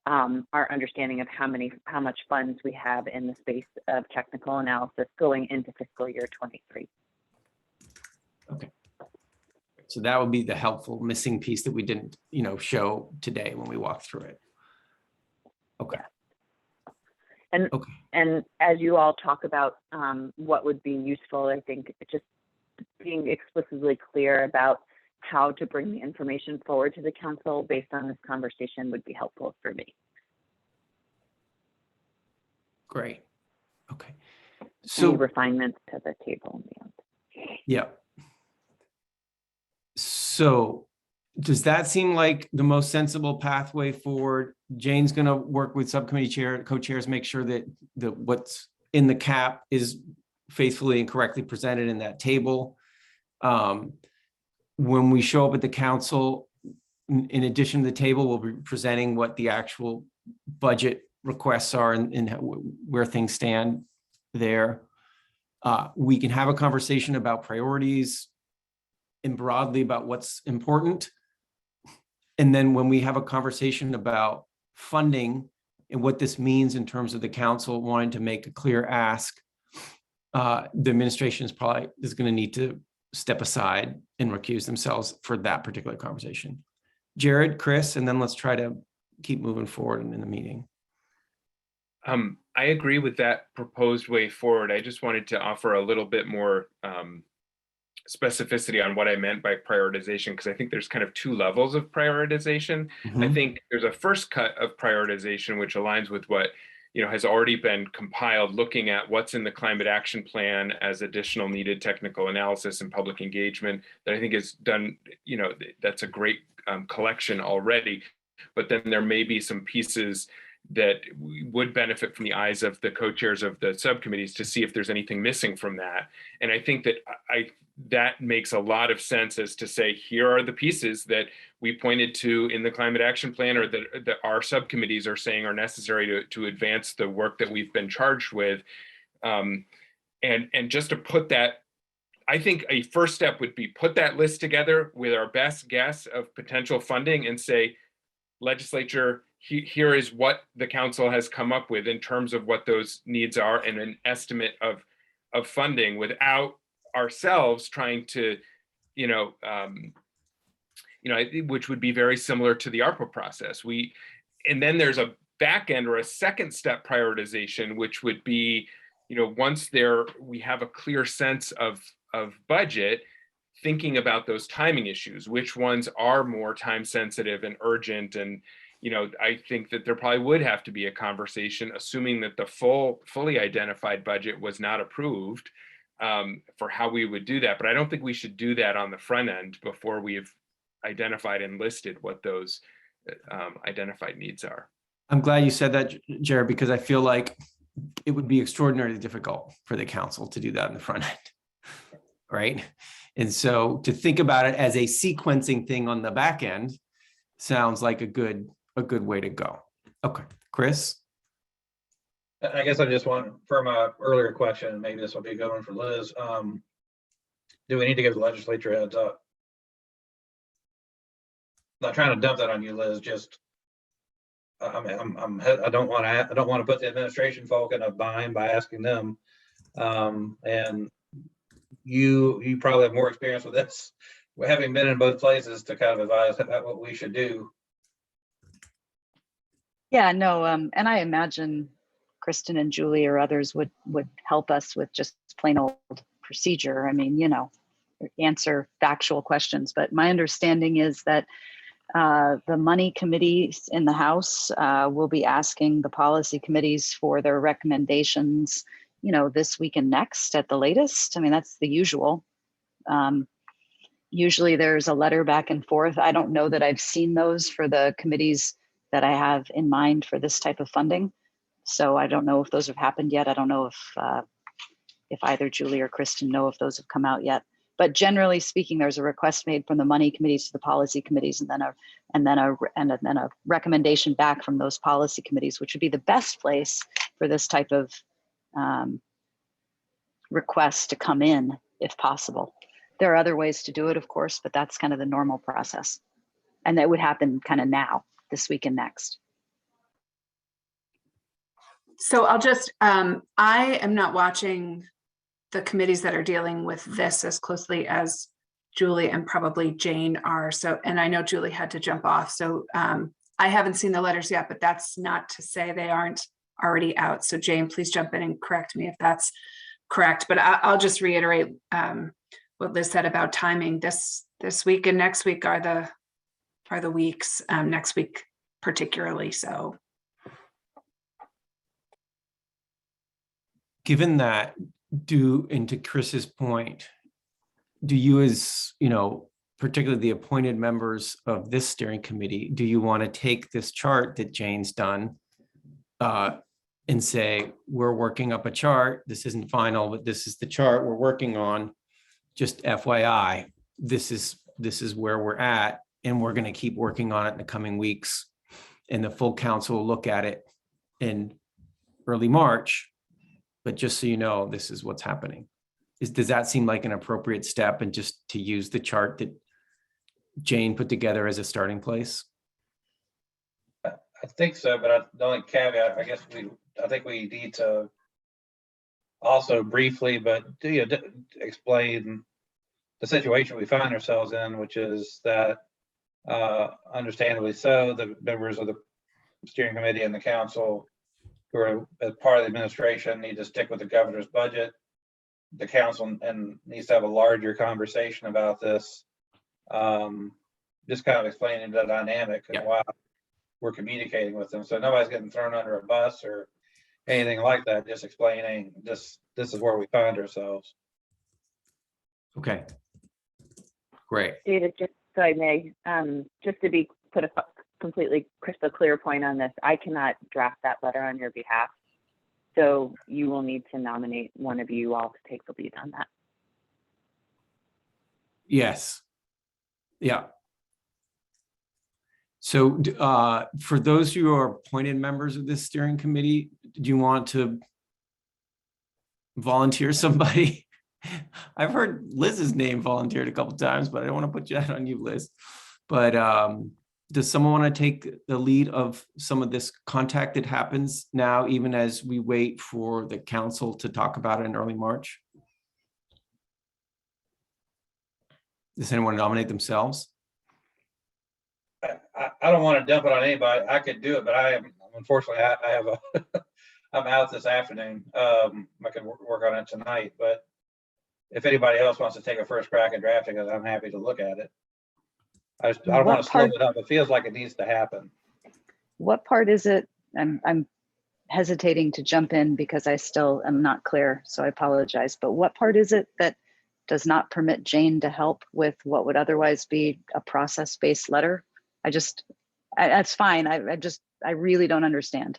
our understanding of how much funds we have in the space of technical analysis going into fiscal year 23. Okay. So that would be the helpful missing piece that we didn't, show today when we walked through it. Okay. And as you all talk about what would be useful, I think just being explicitly clear about how to bring the information forward to the council based on this conversation would be helpful for me. Great. Okay. Any So refinements to the table and beyond. yeah. So does that seem like the most sensible pathway forward? Jane's going to work with subcommittee co-chairs, make sure that what's in the cap is faithfully and correctly presented in that table. When we show up at the council, in addition to the table, we'll be presenting what the actual budget requests are and where things stand there. We can have a conversation about priorities and broadly about what's important. And then when we have a conversation about funding and what this means in terms of the council wanting to make a clear ask, the administration is going to need to step aside and recuse themselves for that particular conversation. Jared, Chris, and then let's try to keep moving forward in the meeting. I agree with that proposed way forward. I just wanted to offer a little bit more specificity on what I meant by prioritization, because I think there's kind of two levels of prioritization. Mm-hmm. I think there's a first cut of prioritization, which aligns with what has already been compiled, looking at what's in the climate action plan as additional needed technical analysis and public engagement that I think is done, that's a great collection already. But then there may be some pieces that would benefit from the eyes of the co-chairs of the subcommittees to see if there's anything missing from that. And I think that that makes a lot of sense, as to say, here are the pieces that we pointed to in the climate action plan, or that our subcommittees are saying are necessary to advance the work that we've been charged with. And just to put that, I think a first step would be put that list together with our best guess of potential funding and say, legislature, here is what the council has come up with in terms of what those needs are, and an estimate of funding, without ourselves trying to, which would be very similar to the ARPA process. And then there's a back end or a second step prioritization, which would be, once we have a clear sense of budget, thinking about those timing issues, which ones are more time sensitive and urgent. And I think that there probably would have to be a conversation, assuming that the fully identified budget was not approved, for how we would do that. But I don't think we should do that on the front end before we've identified and listed what those identified needs are. I'm glad you said that, Jared, because I feel like it would be extraordinarily difficult for the council to do that in the front end, right? And so to think about it as a sequencing thing on the back end sounds like a good way to go. Okay, Chris? I guess I just want, for my earlier question, maybe this will be a good one for Liz. Do we need to give the legislature a heads up? Not trying to dump that on you, Liz, just, I mean, I don't want to put the administration folk in a bind by asking them. And you probably have more experience with this, having been in both places, to kind of advise about what we should do. Yeah, no, and I imagine Kristen and Julie or others would help us with just plain old procedure. I mean, you know, answer factual questions. But my understanding is that the money committees in the House will be asking the policy committees for their recommendations, you know, this week and next at the latest. I mean, that's the usual. Usually there's a letter back and forth. I don't know that I've seen those for the committees that I have in mind for this type of funding. So I don't know if those have happened yet. I don't know if either Julie or Kristen know if those have come out yet. But generally speaking, there's a request made from the money committees to the policy committees, and then a recommendation back from those policy committees, which would be the best place for this type of request to come in, if possible. There are other ways to do it, of course, but that's kind of the normal process, and that would happen kind of now, this week and next. So I'll just, I am not watching the committees that are dealing with this as closely as Julie and probably Jane are. So, and I know Julie had to jump off. So I haven't seen the letters yet, but that's not to say they aren't already out. So Jane, please jump in and correct me if that's correct. But I'll just reiterate what Liz said about timing. This week and next week are the weeks, next week particularly. So given that, and to Chris's point, do you, as you know, particularly the appointed members of this steering committee, do you want to take this chart that Jane's done and say, we're working up a chart, this isn't final, but this is the chart we're working on, just FYI, this is where we're at, and we're going to keep working on it in the coming weeks, and the full council will look at it in early March. But just so you know, this is what's happening. Does that seem like an appropriate step, and just to use the chart that Jane put together as a starting place? I think so, but the only caveat, I guess I think we need to also briefly, but explain the situation we find ourselves in, which is that understandably so, the members of the steering committee and the council who are as part of the administration need to stick with the governor's budget. The council and needs to have a larger conversation about this. Just kind of explaining the dynamic and why we're communicating with them. So nobody's getting thrown under a bus or anything like that. Just explaining this is where we find ourselves. Okay, great. David, just so I may, just to put a completely crystal clear point on this, I cannot draft that letter on your behalf. So you will need to nominate one of you all to take the lead on that. Yes. Yeah. So for those who are appointed members of this steering committee, do you want to volunteer somebody? I've heard Liz's name volunteered a couple times, but I don't want to put that on you, Liz. But does someone want to take the lead of some of this contact that happens now, even as we wait for the council to talk about it in early March? Does anyone nominate themselves? I don't want to dump it on anybody. I could do it, but unfortunately I have I'm out this afternoon. I can work on it tonight, but if anybody else wants to take a first crack at drafting it, I'm happy to look at it. I don't want to slow it up. It feels like it needs to happen. What part is it? I'm hesitating to jump in because I still am not clear, so I apologize. But what part is it that does not permit Jane to help with what would otherwise be a process-based letter? That's fine. I really don't understand.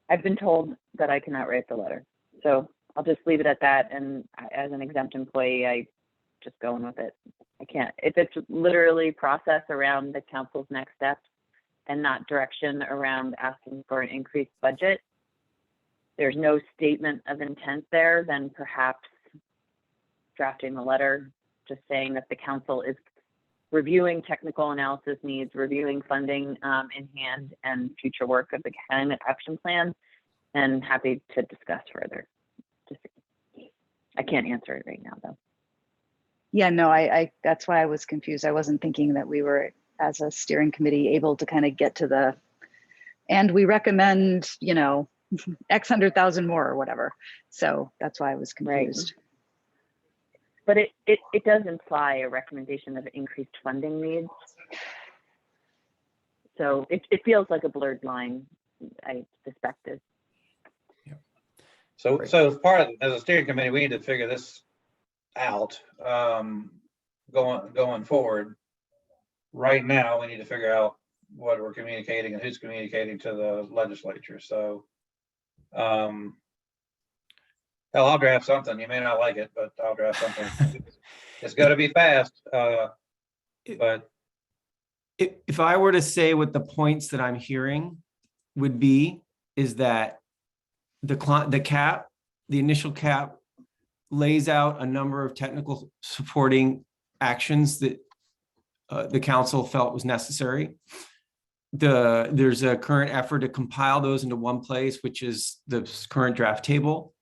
I've been told that I cannot write the letter. So I'll just leave it at that. And as an exempt employee, I just going with it. I can't, if it's literally process around the council's next steps, and not direction around asking for an increased budget, there's no statement of intent there, then perhaps drafting the letter just saying that the council is reviewing technical analysis needs, reviewing funding in hand, and future work of the climate action plan, and happy to discuss further. I can't answer it right now, though. Yeah, no, I that's why I was confused. I wasn't thinking that we were, as a steering committee, able to kind of get to the, and we recommend, you know, X 100,000 more or whatever. So that's why I was confused. Right. But it does imply a recommendation of increased funding needs. So it feels like a blurred line, I suspected. So as part of, as a steering committee, we need to figure this out going forward. Right now, we need to figure out what we're communicating and who's communicating to the legislature. So hell, I'll draft something. You may not like it, but I'll draft something. It's got to be fast. But if I were to say what the points that I'm hearing would be, is that the initial cap lays out a number of technical supporting actions that the council felt was necessary. There's a current effort to compile those into one place, which is the current draft table.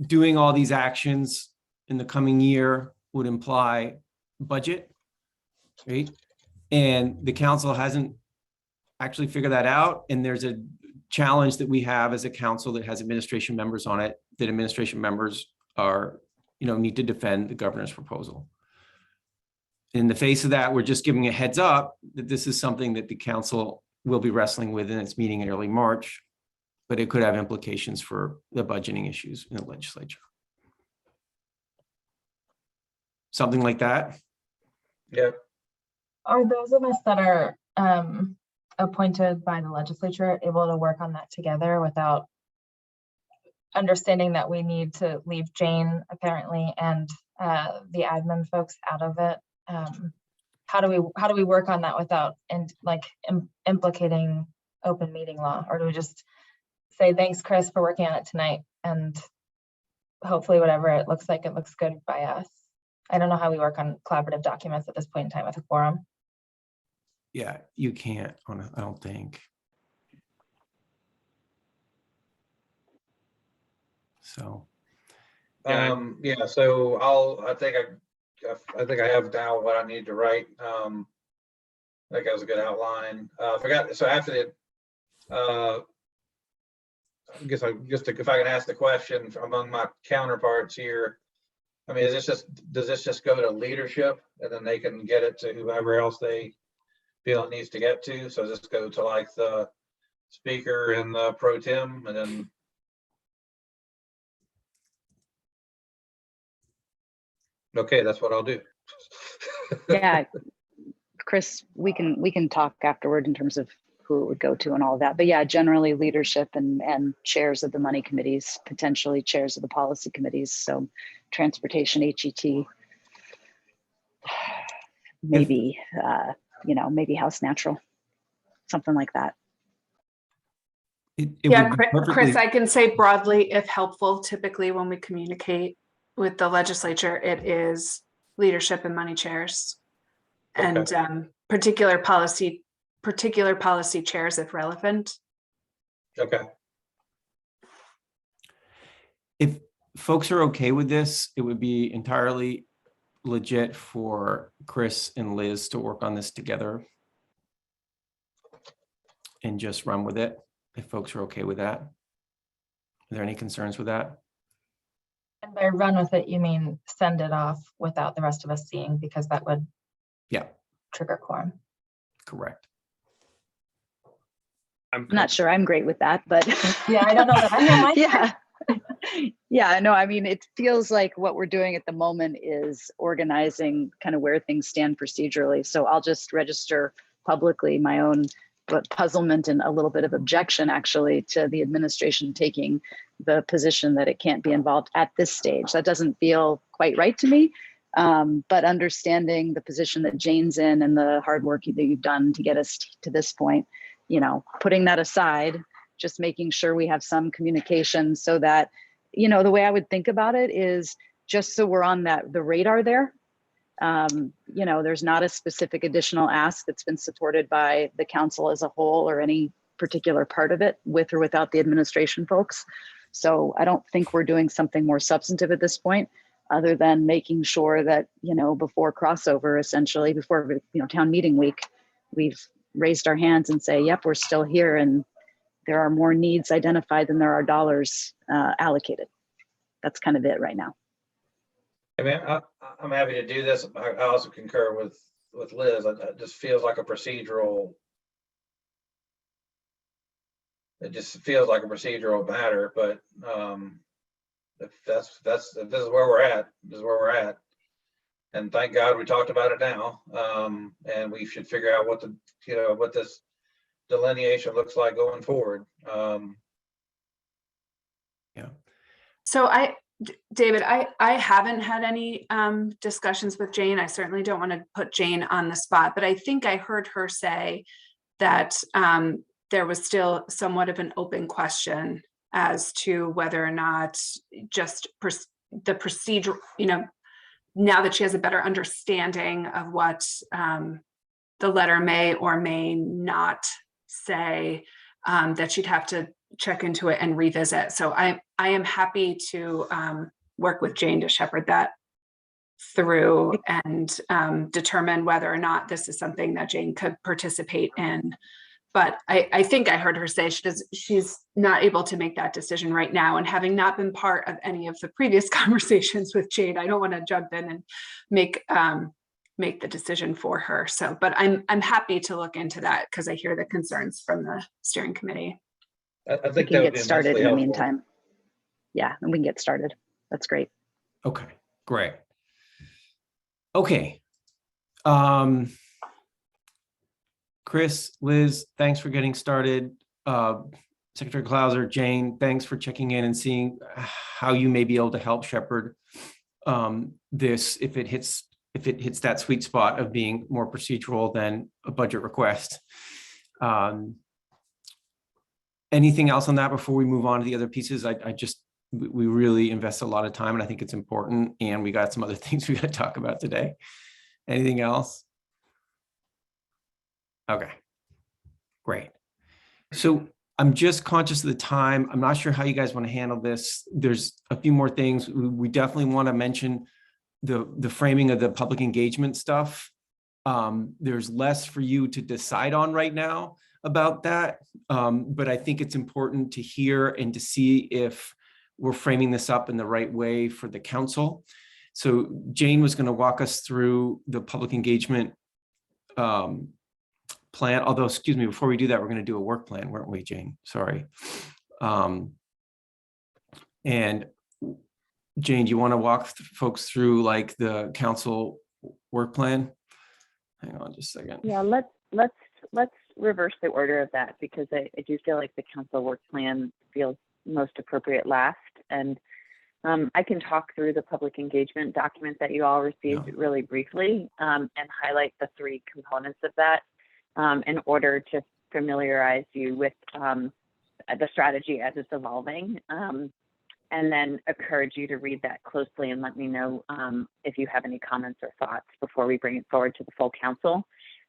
Doing all these actions in the coming year would imply budget, right? And the council hasn't actually figured that out. And there's a challenge that we have as a council that has administration members on it, that administration members are, need to defend the governor's proposal. In the face of that, we're just giving a heads up that this is something that the council will be wrestling with in its meeting in early March, but it could have implications for the budgeting issues in the legislature. Something like that. yeah, Are those of us that are appointed by the legislature able to work on that together without understanding that we need to leave Jane apparently and the admin folks out of it? How do we work on that without implicating open meeting law? Or do we just say thanks, Chris, for working on it tonight, and hopefully whatever it looks like, it looks good by us? I don't know how we work on collaborative documents at this point in time with a quorum. Yeah, you can't, I don't think. So. yeah. So I think I have down what I need to write. I think that was a good outline. I forgot. So after the, I guess if I can ask the question among my counterparts here, I mean, does this just go to leadership and then they can get it to whoever else they feel it needs to get to? So does this go to like the speaker and the pro tem, and then? Okay, that's what I'll do. Yeah, Chris, we can talk afterward in terms of who it would go to and all of that. But yeah, generally leadership and chairs of the money committees, potentially chairs of the policy committees. So transportation, HET, maybe, maybe House Natural, something like that. Yeah, Chris, I can say broadly, if helpful, typically when we communicate with the legislature, it is leadership and money chairs, and particular policy chairs if relevant. Okay. If folks are okay with this, it would be entirely legit for Chris and Liz to work on this together and just run with it. If folks are okay with that. Are there any concerns with that? And by run with it, you mean send it off without the rest of us seeing, because that would trigger quorum. Correct. I'm not sure I'm great with that, but yeah, I don't know that. I know my yeah, no, I mean, it feels like what we're doing at the moment is organizing kind of where things stand procedurally. So I'll just register publicly my own puzzlement and a little bit of objection actually to the administration taking the position that it can't be involved at this stage. That doesn't feel quite right to me. But understanding the position that Jane's in and the hard work that you've done to get us to this point, putting that aside, just making sure we have some communication so that, the way I would think about it is just so we're on the radar there. There's not a specific additional ask that's been supported by the council as a whole or any particular part of it with or without the administration folks. So I don't think we're doing something more substantive at this point, other than making sure that, before crossover, essentially before, town meeting week, we've raised our hands and say, yep, we're still here. And there are more needs identified than there are dollars allocated. That's kind of it right now. I mean, I'm happy to do this. I also concur with Liz. It just feels like a procedural. It just feels like a procedural matter, but if this is where we're at, this is where we're at. And thank God we talked about it now. And we should figure out what what this delineation looks like going forward. Yeah. So David, I haven't had any discussions with Jane. I certainly don't want to put Jane on the spot, but I think I heard her say that there was still somewhat of an open question as to whether or not just the procedure, now that she has a better understanding of what the letter may or may not say, that she'd have to check into it and revisit. So I am happy to work with Jane to shepherd that through and determine whether or not this is something that Jane could participate in. But I think I heard her say she's not able to make that decision right now. And having not been part of any of the previous conversations with Jane, I don't want to jump in and make the decision for her. So, but I'm happy to look into that because I hear the concerns from the steering committee. I We think can that would get be started in the immensely helpful. meantime. Yeah, and we can get started. That's great. Okay, great. Okay. Chris, Liz, thanks for getting started. Secretary Clauser, Jane, thanks for checking in and seeing how you may be able to help shepherd this if it hits that sweet spot of being more procedural than a budget request. Anything else on that before we move on to the other pieces? We really invest a lot of time and I think it's important, and we got some other things we got to talk about today. Anything else? Okay, great. So I'm just conscious of the time. I'm not sure how you guys want to handle this. There's a few more things. We definitely want to mention the framing of the public engagement stuff. There's less for you to decide on right now about that, but I think it's important to hear and to see if we're framing this up in the right way for the council. So Jane was going to walk us through the public engagement plan, although, excuse me, before we do that, we're going to do a work plan, weren't we, Jane? Sorry. And Jane, do you want to walk folks through like the council work plan? Hang on just a second. Yeah, let's reverse the order of that, because I do feel like the council work plan feels most appropriate last. And I can talk through the public engagement document that you all received really briefly and highlight the three components of that in order to familiarize you with the strategy as it's evolving. And then encourage you to read that closely and let me know if you have any comments or thoughts before we bring it forward to the full council.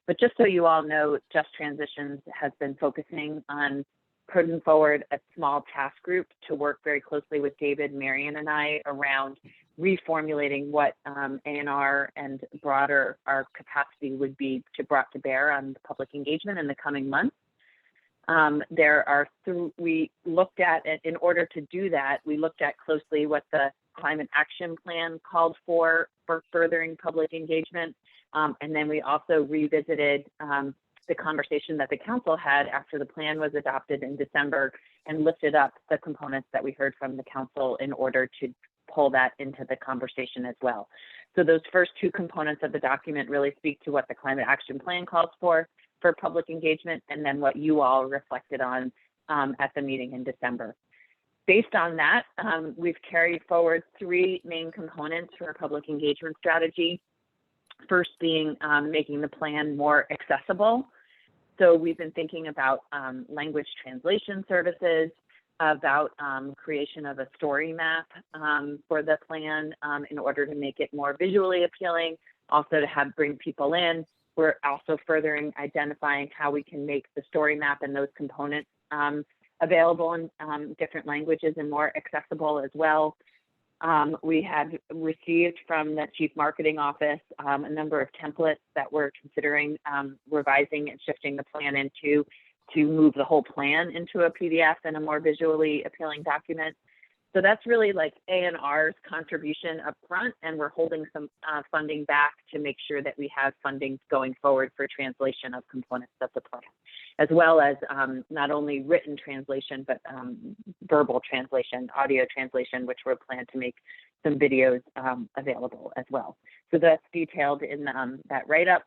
But just so you all know, Just Transitions has been focusing on putting forward a small task group to work very closely with David, Marion, and I around reformulating what A&R and broader our capacity would be brought to bear on the public engagement in the coming months. We looked at it in order to do that. We looked at closely what the climate action plan called for furthering public engagement. And then we also revisited the conversation that the council had after the plan was adopted in December and lifted up the components that we heard from the council in order to pull that into the conversation as well. So those first two components of the document really speak to what the climate action plan calls for public engagement, and then what you all reflected on at the meeting in December. based on that, we've carried forward 3 main components for a public engagement strategy. First being making the plan more accessible. So we've been thinking about language translation services, about creation of a story map for the plan in order to make it more visually appealing, also to bring people in. We're also furthering identifying how we can make the story map and those components available in different languages and more accessible as well. We had received from the Chief Marketing Office a number of templates that we're considering revising and shifting the plan into to move the whole plan into a PDF and a more visually appealing document. So that's really like A&R's contribution up front, and we're holding some funding back to make sure that we have funding going forward for translation of components of the plan, as well as not only written translation, but verbal translation, audio translation, which we're planning to make some videos available as well. So that's detailed in that write-up.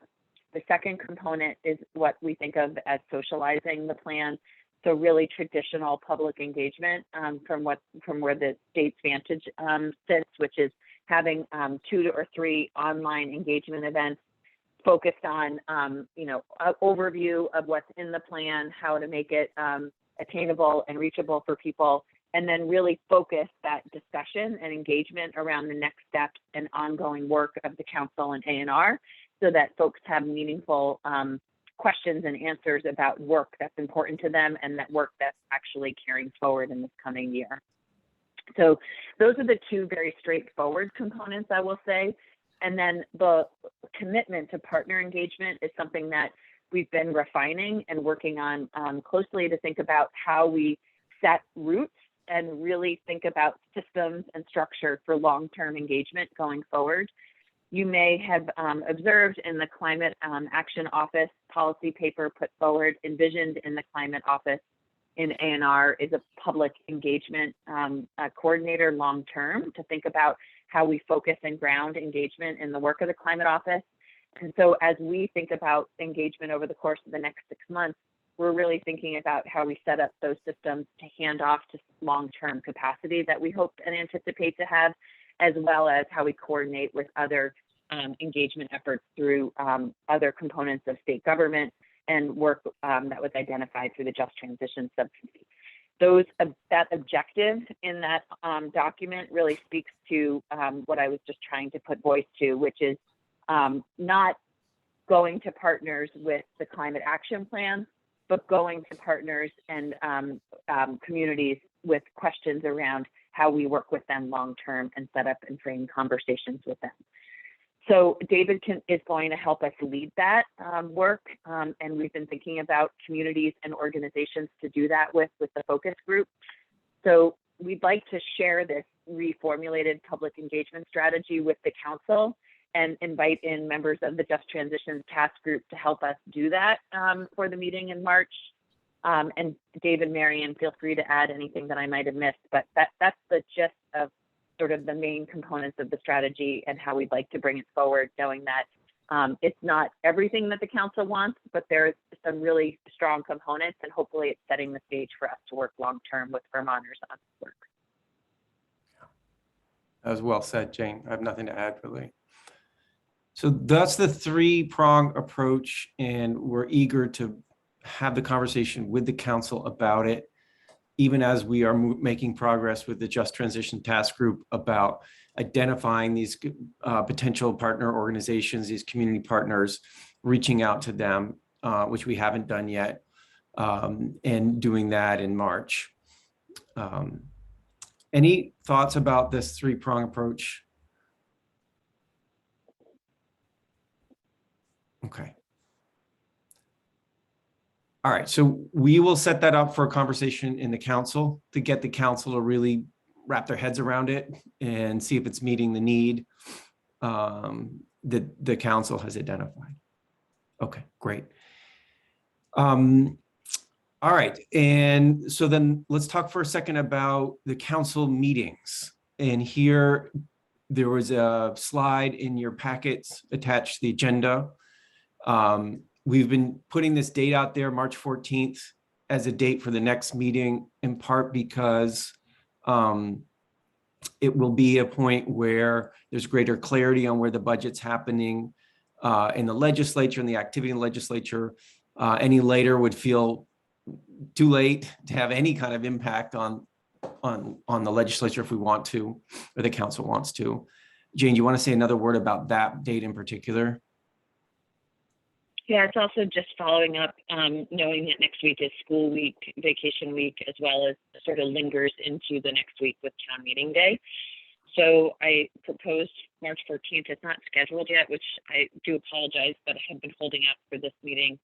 The second component is what we think of as socializing the plan. So really traditional public engagement from where the state's vantage sits, which is having 2 or 3 online engagement events focused on, an overview of what's in the plan, how to make it attainable and reachable for people, and then really focus that discussion and engagement around the next steps and ongoing work of the council and A&R, so that folks have meaningful questions and answers about work that's important to them and that work that's actually carrying forward in this coming year. So those are the 2 very straightforward components, I will say. And then the commitment to partner engagement is something that we've been refining and working on closely to think about how we set routes and really think about systems and structure for long-term engagement going forward. You may have observed in the Climate Action Office policy paper put forward, envisioned in the Climate Office in A&R is a public engagement coordinator long-term to think about how we focus and ground engagement in the work of the Climate Office. And so as we think about engagement over the course of the next 6 months, we're really thinking about how we set up those systems to hand off to long-term capacity that we hope and anticipate to have, as well as how we coordinate with other engagement efforts through other components of state government and work that was identified through the Just Transition Subcommittee. That objective in that document really speaks to what I was just trying to put voice to, which is not going to partners with the climate action plan, but going to partners and communities with questions around how we work with them long-term and set up and frame conversations with them. So David is going to help us lead that work, and we've been thinking about communities and organizations to do that with the focus group. So we'd like to share this reformulated public engagement strategy with the council and invite in members of the Just Transition Task Group to help us do that for the meeting in March. And David, Marion, feel free to add anything that I might have missed, but that's the gist of sort of the main components of the strategy and how we'd like to bring it forward, knowing that it's not everything that the council wants, but there's some really strong components, and hopefully it's setting the stage for us to work long-term with Vermonters on this work. That was well said, Jane. I have nothing to add, really. So that's the 3-prong approach, and we're eager to have the conversation with the council about it, even as we are making progress with the Just Transition Task Group about identifying these potential partner organizations, these community partners, reaching out to them, which we haven't done yet, and doing that in March. Any thoughts about this 3-prong approach? Okay. All right, so we will set that up for a conversation in the council to get the council to really wrap their heads around it and see if it's meeting the need that the council has identified. Okay, great. All right, and so then let's talk for a second about the council meetings. And here there was a slide in your packets attached to the agenda. We've been putting this date out there, March 14th, as a date for the next meeting, in part because It will be a point where there's greater clarity on where the budget's happening in the legislature and the activity in the legislature. Any later would feel too late to have any kind of impact on the legislature if we want to, or the council wants to. Jane, do you want to say another word about that date in particular? Yeah, it's also just following up, knowing that next week is school week, vacation week, as well as sort of lingers into the next week with town meeting day. So I proposed March 14th. It's not scheduled yet, which I do apologize, but I have been holding up for this meeting.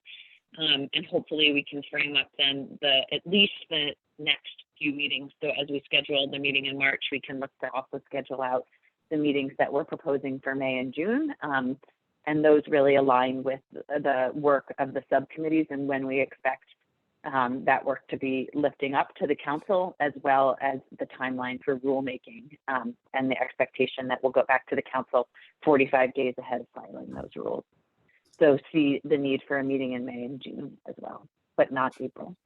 And hopefully we can frame up then at least the next few meetings. So as we schedule the meeting in March, we can look to also schedule out the meetings that we're proposing for May and June. And those really align with the work of the subcommittees and when we expect that work to be lifting up to the council, as well as the timeline for rulemaking and the expectation that we'll go back to the council 45 days ahead of filing those rules. So see the need for a meeting in May and June as well, but not April.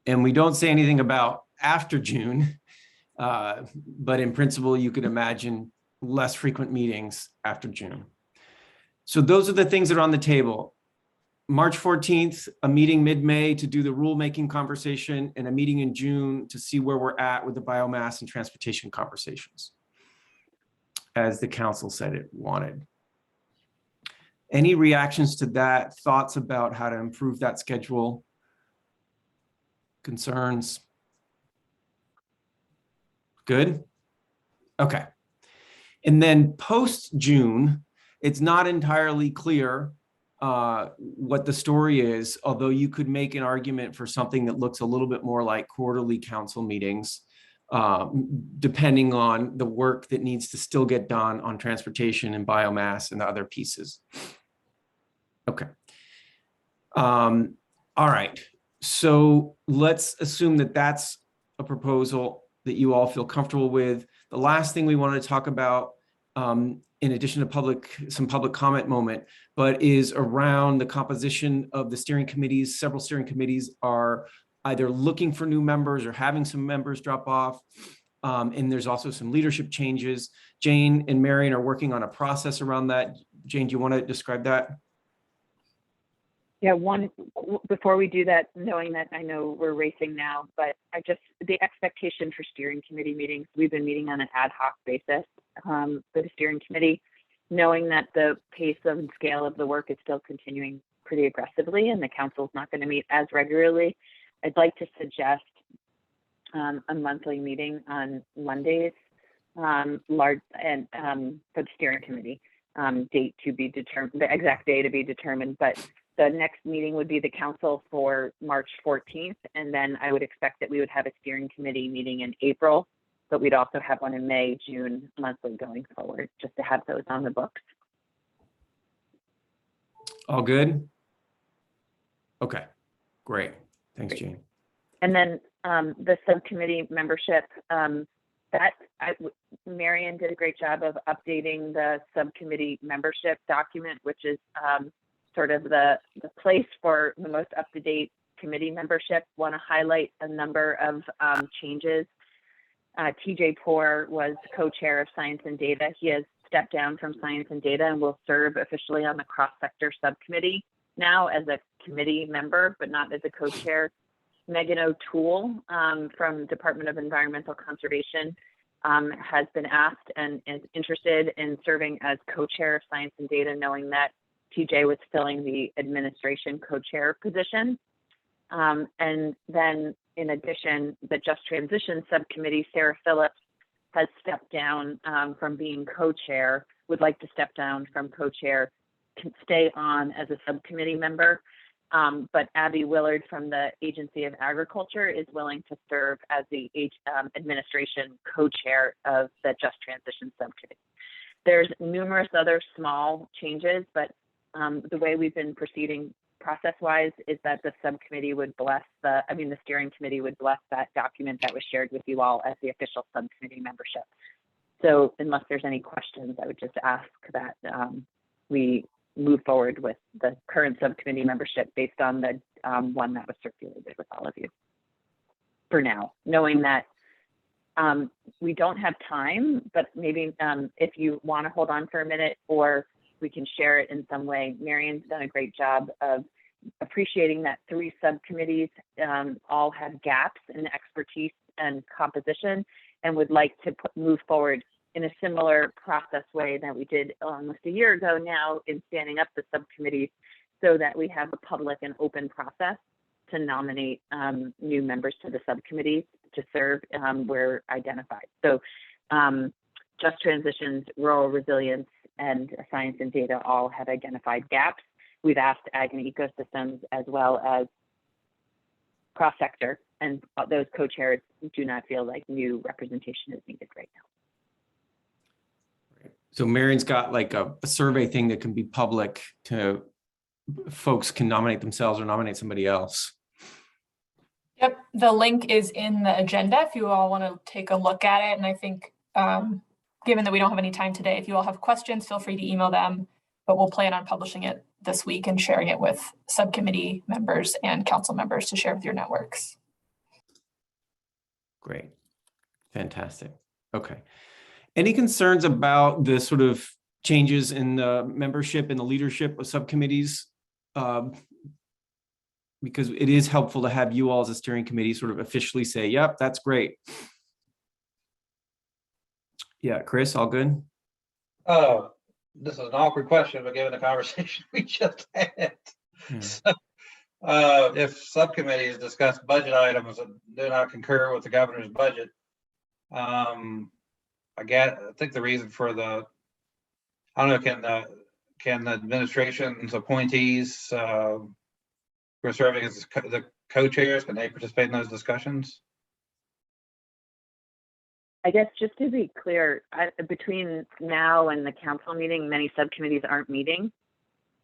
And we don't say anything about after June, but in principle, you could imagine less frequent meetings after June. So those are the things that are on the table. March 14th, a meeting mid-May to do the rulemaking conversation, and a meeting in June to see where we're at with the biomass and transportation conversations, as the council said it wanted. Any reactions to that? Thoughts about how to improve that schedule? Concerns? Good? Okay. And then post-June, it's not entirely clear what the story is, although you could make an argument for something that looks a little bit more like quarterly council meetings, depending on the work that needs to still get done on transportation and biomass and the other pieces. Okay. All right. So let's assume that that's a proposal that you all feel comfortable with. The last thing we want to talk about, in addition to some public comment moment, but is around the composition of the steering committees. Several steering committees are either looking for new members or having some members drop off. And there's also some leadership changes. Jane and Marion are working on a process around that. Jane, do you want to describe that? Yeah, before we do that, knowing that I know we're racing now, but the expectation for steering committee meetings, we've been meeting on an ad hoc basis for the steering committee, knowing that the pace and scale of the work is still continuing pretty aggressively and the council's not going to meet as regularly. I'd like to suggest a monthly meeting on Mondays, for the steering committee, date to be determined, the exact day to be determined, but the next meeting would be the council for March 14th. And then I would expect that we would have a steering committee meeting in April, but we'd also have one in May, June, monthly going forward, just to have those on the books. All good? Okay, great. Thanks, Jane. And then the subcommittee membership, Marion did a great job of updating the subcommittee membership document, which is sort of the place for the most up-to-date committee membership. Want to highlight a number of changes. TJ Poore was co-chair of Science and Data. He has stepped down from Science and Data and will serve officially on the cross-sector subcommittee now as a committee member, but not as a co-chair. Megan O'Toole from Department of Environmental Conservation has been asked and is interested in serving as co-chair of Science and Data, knowing that TJ was filling the administration co-chair position. And then in addition, the Just Transition Subcommittee, Sarah Phillips has stepped down from being co-chair, would like to step down from co-chair, can stay on as a subcommittee member. But Abby Willard from the Agency of Agriculture is willing to serve as the administration co-chair of the Just Transition Subcommittee. There's numerous other small changes, but the way we've been proceeding process-wise is that the subcommittee would bless the steering committee would bless that document that was shared with you all as the official subcommittee membership. So unless there's any questions, I would just ask that we move forward with the current subcommittee membership based on the one that was circulated with all of you for now, knowing that we don't have time, but maybe if you want to hold on for a minute, or we can share it in some way. Marion's done a great job of appreciating that 3 subcommittees all have gaps in expertise and composition, and would like to move forward in a similar process way that we did almost a year ago now in standing up the subcommittees, so that we have a public and open process to nominate new members to the subcommittees to serve where identified. So just transitions, rural resilience, and science and data all have identified gaps. We've asked ag and ecosystems as well as cross-sector, and those co-chairs do not feel like new representation is needed right now. So Marion's got like a survey thing that can be public to folks can nominate themselves or nominate somebody else. Yep, the link is in the agenda if you all want to take a look at it. And I think given that we don't have any time today, if you all have questions, feel free to email them, but we'll plan on publishing it this week and sharing it with subcommittee members and council members to share with your networks. Great. Fantastic. Okay. Any concerns about the sort of changes in the membership and the leadership of subcommittees? Because it is helpful to have you all as a steering committee sort of officially say, yep, that's great. Yeah, Chris, all good? This is an awkward question, but given the conversation we just had. Yeah. So, if subcommittees discuss budget items and do not concur with the governor's budget, I think the reason for I don't know, can the administration's appointees who are serving as the co-chairs, can they participate in those discussions? I guess just to be clear, between now and the council meeting, many subcommittees aren't meeting.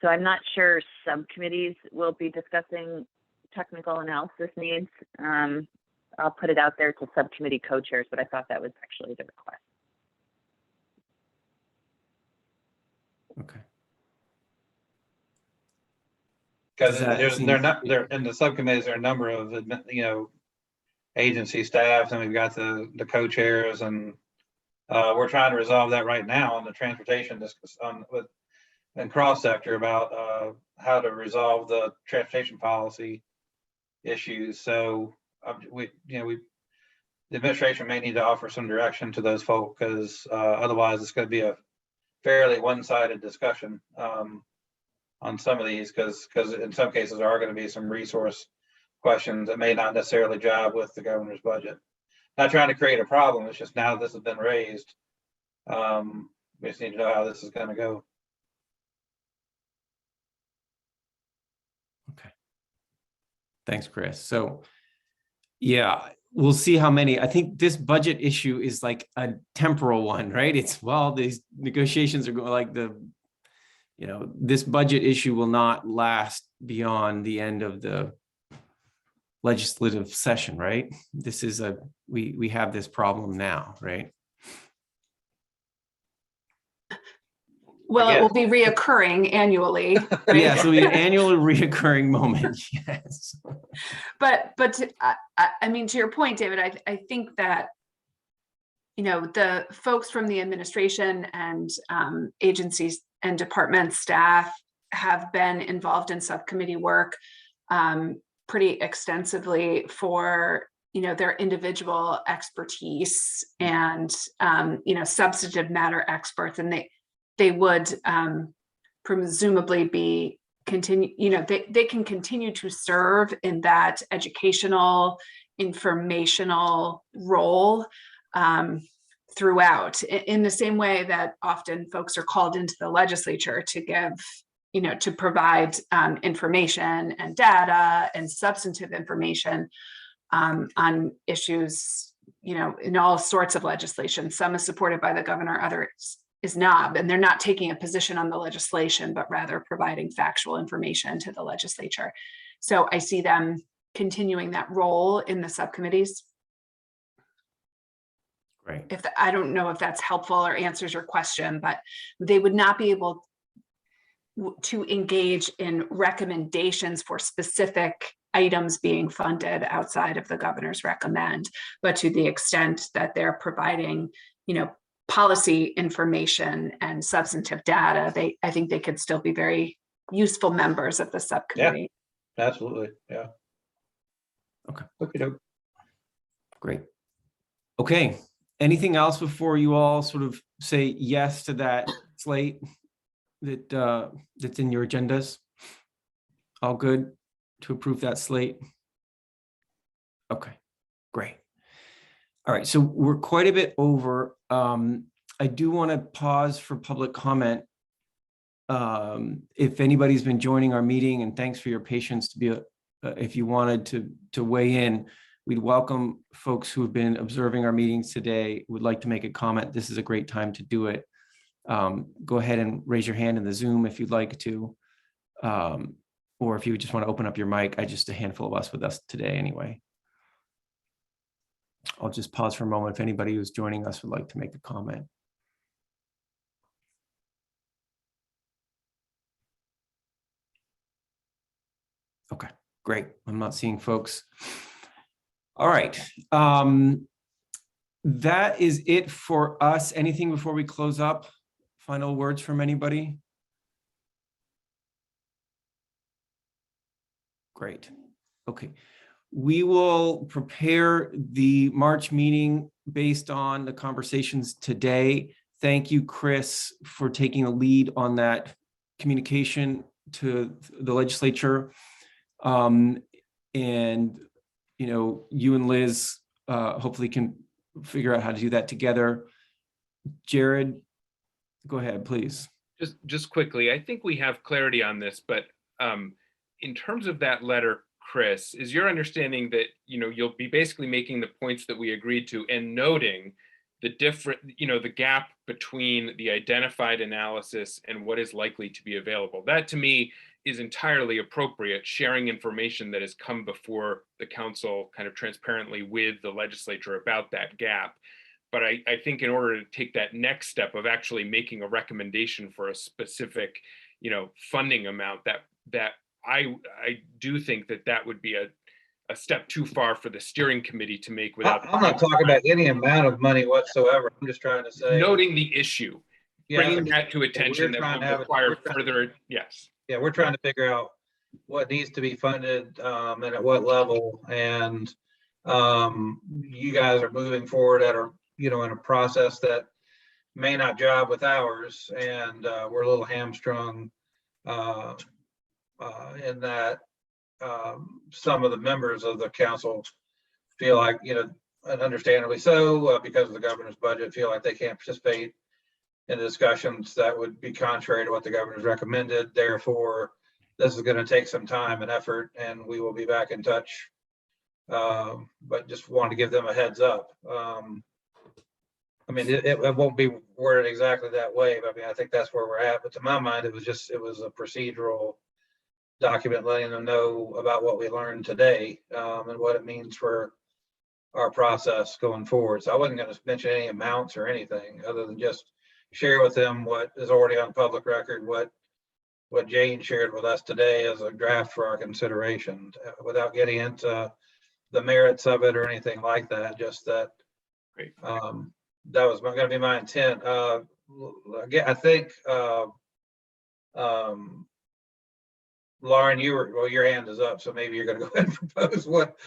So I'm not sure subcommittees will be discussing technical analysis needs. I'll put it out there to subcommittee co-chairs, but I thought that was actually the request. Okay. Because They're in the subcommittees, there are a number of, agency staff, and we've got the co-chairs, and we're trying to resolve that right now on the transportation and cross sector about how to resolve the transportation policy issues. So the administration may need to offer some direction to those folks, because otherwise it's going to be a fairly one-sided discussion on some of these, because in some cases there are going to be some resource questions that may not necessarily jive with the governor's budget. Not trying to create a problem, it's just now that this has been raised, we just need to know how this is going to go. Okay. Thanks, Chris. So yeah, we'll see how many. I think this budget issue is like a temporal one, right? It's, well, these negotiations are going like this budget issue will not last beyond the end of the legislative session, right? This is we have this problem now, right? Well, it will be reoccurring annually. Right? Yeah, so the annual reoccurring moment, yes. But I mean, to your point, David, I think that, the folks from the administration and agencies and department staff have been involved in subcommittee work pretty extensively for their individual expertise and substantive matter experts, and they would presumably be they can continue to serve in that educational, informational role throughout, in the same way that often folks are called into the legislature to give to provide information and data and substantive information on issues, in all sorts of legislation. Some is supported by the governor, others is not, and they're not taking a position on the legislation, but rather providing factual information to the legislature. So I see them continuing that role in the subcommittees. Right. I don't know if that's helpful or answers your question, but they would not be able, to engage in recommendations for specific items being funded outside of the governor's recommend, but to the extent that they're providing, policy information and substantive data, I think they could still be very useful members of the subcommittee. Absolutely. Yeah. Okay. Okay. Great. Okay. Anything else before you all sort of say yes to that slate that's in your agendas? All good to approve that slate? Okay, great. All right, so we're quite a bit over. I do want to pause for public comment. If anybody's been joining our meeting, and thanks for your patience to be, if you wanted to weigh in, we'd welcome folks who have been observing our meetings today, would like to make a comment. This is a great time to do it. Go ahead and raise your hand in the Zoom if you'd like to. Or if you just want to open up your mic, just a handful of us with us today anyway. I'll just pause for a moment if anybody who's joining us would like to make a comment. Okay, great. I'm not seeing folks. All right. That is it for us. Anything before we close up? Final words from anybody? Great. Okay. We will prepare the March meeting based on the conversations today. Thank you, Chris, for taking the lead on that communication to the legislature. And, you and Liz hopefully can figure out how to do that together. Jared, go ahead, please. Just quickly, I think we have clarity on this, but in terms of that letter, Chris, is your understanding that, you'll be basically making the points that we agreed to and noting the different, the gap between the identified analysis and what is likely to be available? That to me is entirely appropriate, sharing information that has come before the council kind of transparently with the legislature about that gap. But I think in order to take that next step of actually making a recommendation for a specific, funding amount, that I do think that would be a step too far for the steering committee to make without. I'm not talking about any amount of money whatsoever. I'm just trying to say. Noting the issue, bringing that to attention that will require further, yes. Yeah, we're trying to figure out what needs to be funded and at what level. And you guys are moving forward at in a process that may not jive with ours. And we're a little hamstrung in that some of the members of the council feel like, and understandably so, because of the governor's budget, feel like they can't participate in discussions that would be contrary to what the governor's recommended. Therefore, this is going to take some time and effort, and we will be back in touch. But just wanted to give them a heads up. It won't be worded exactly that way, but I think that's where we're at. But to my mind, it was a procedural document letting them know about what we learned today and what it means for our process going forward. So I wasn't going to mention any amounts or anything other than just share with them what is already on public record, what Jane shared with us today as a draft for our consideration, without getting into the merits of it or anything like that. Just that that was going to be my intent. Again, I think Lauren, your hand is up, so maybe you're going to go ahead and propose what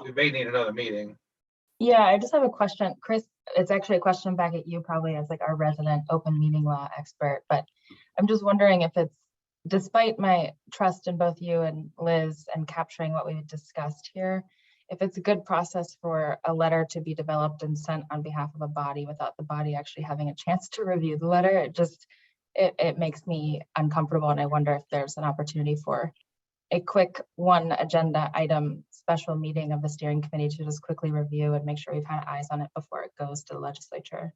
we may need another meeting. Yeah, I just have a question, Chris. It's actually a question back at you, probably as like our resident open meeting law expert. But I'm just wondering if it's, despite my trust in both you and Liz and capturing what we discussed here, if it's a good process for a letter to be developed and sent on behalf of a body without the body actually having a chance to review the letter. It makes me uncomfortable, and I wonder if there's an opportunity for a quick one agenda item special meeting of the steering committee to just quickly review and make sure we've had eyes on it before it goes to the legislature.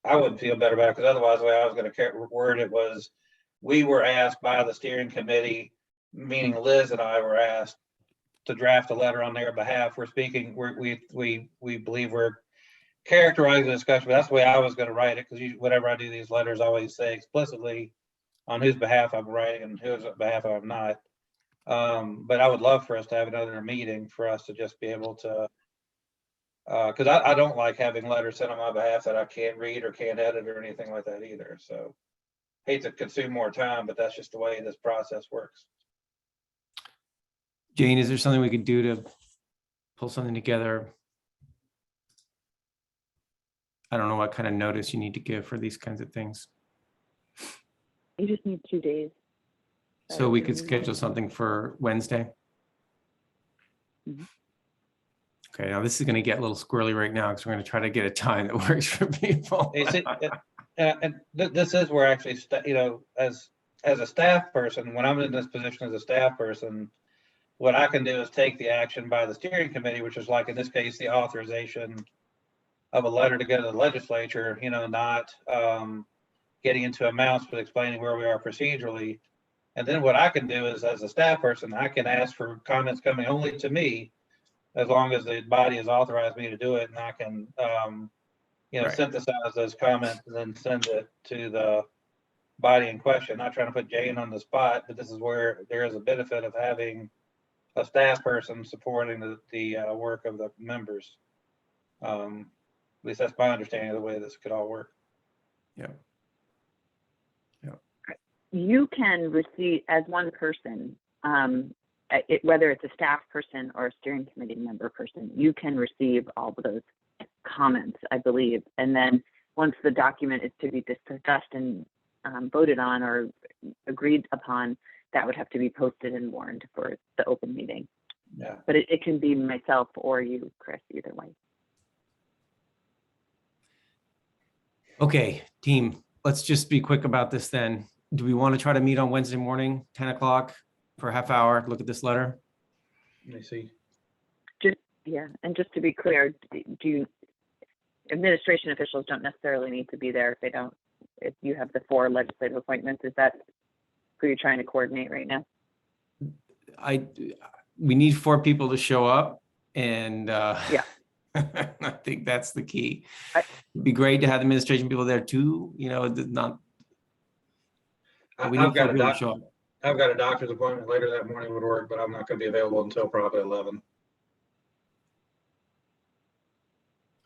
I wouldn't feel better about it, because otherwise the way I was going to word it was, we were asked by the steering committee, meaning Liz and I were asked to draft a letter on their behalf. We're speaking, we believe we're characterize the discussion, but that's the way I was gonna write it, because whenever I do these letters, I always say explicitly on whose behalf I'm writing and whose behalf I'm not. But I would love for us to have another meeting for us to just be able to, because I don't like having letters sent on my behalf that I can't read or can't edit or anything like that either. So hate to consume more time, but that's just the way this process works. Jane, is there something we could do to pull something together? I don't know what kind of notice you need to give for these kinds of things. You just need 2 days. So we could schedule something for Wednesday. Mhm. Okay, now this is going to get a little squirrely right now because we're going to try to get a time that works for people. And this is where actually, as a staff person, when I'm in this position as a staff person, what I can do is take the action by the steering committee, which is like in this case, the authorization of a letter to go to the legislature, not getting into amounts, but explaining where we are procedurally. And then what I can do is, as a staff person, I can ask for comments coming only to me, as long as the body has authorized me to do it, and I can, Right. synthesize those comments and then send it to the body in question. Not trying to put Jane on the spot, but this is where there is a benefit of having a staff person supporting the work of the members. At least that's my understanding of the way this could all work. Yeah. You can receive, as one person, whether it's a staff person or a steering committee member person, you can receive all of those comments, I believe. And then once the document is to be discussed and voted on or agreed upon, that would have to be posted and warned for the open meeting. Yeah. But it can be myself or you, Chris, either way. Okay, team, let's just be quick about this then. Do we want to try to meet on Wednesday morning, 10 o'clock for a half hour, look at this letter? Let me see. And just to be clear, administration officials don't necessarily need to be there if you have the 4 legislative appointments. Is that who you're trying to coordinate right now? We need 4 people to show up, and Yeah. I think that's the key. It'd be great to have the administration people there too, not. We need 4 people to show up. I've got a doctor's appointment later that morning would work, but I'm not going to be available until probably 11.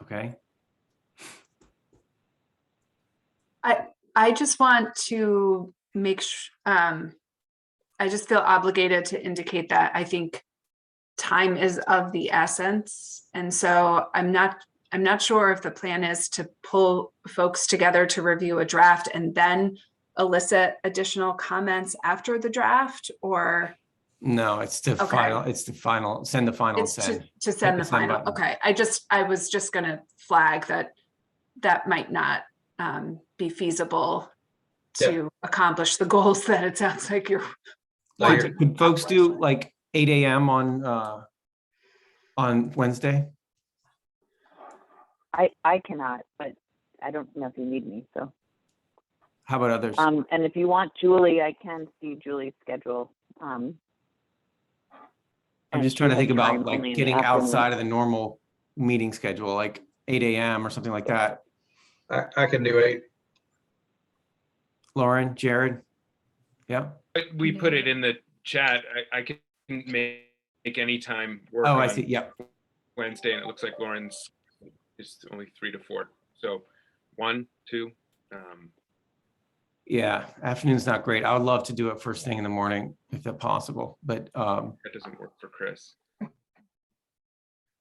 Okay. I just want to make sure, I just feel obligated to indicate that I think time is of the essence. And so I'm not sure if the plan is to pull folks together to review a draft and then elicit additional comments after the draft, or No, it's the final, it's the final, send the final and it's send. to send the Send final. button. Okay, I was just gonna flag that might not be feasible to accomplish the goals that it sounds like you're wanting. Could folks do like 8 a.m. on Wednesday? I cannot, but I don't know if you need me, so. How about others? And if you want Julie, I can see Julie's schedule. I'm just trying to think about like getting outside of the normal meeting schedule, like 8 a.m. or something like that. I can do 8. Lauren, Jared? Yeah. We put it in the chat. I can make any time work. Oh, I on see. Yep. Wednesday, and it looks like Lauren's is only 3 to 4. So 1, 2. Yeah, afternoon's not great. I would love to do it first thing in the morning if that's possible, but That doesn't work for Chris.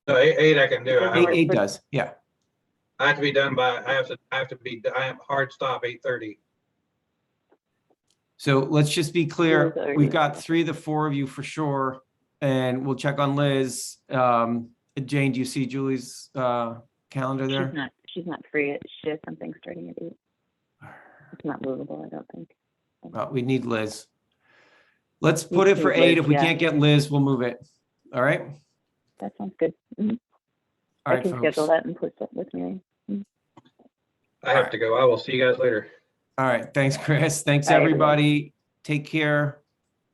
No, 8 I can do. 8 does. Yeah. I have to be done by. I have hard stop 8:30. So let's just be clear. 8:30. We've got 3 of the 4 of you for sure, and we'll check on Liz. Jane, do you see Julie's calendar there? She's not free. She has something starting at 8. It's not movable, I don't think. Well, we need Liz. Let's put it for Liz, 8. If we yeah. can't get Liz, we'll move it. All right. That sounds good. Mhm. All I right, can folks. schedule that and post it with Mary. I have to go. I will see you guys later. All right. Thanks, Chris. Thanks, Bye, everyone. everybody. Take care.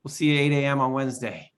We'll see you at 8 a.m. on Wednesday.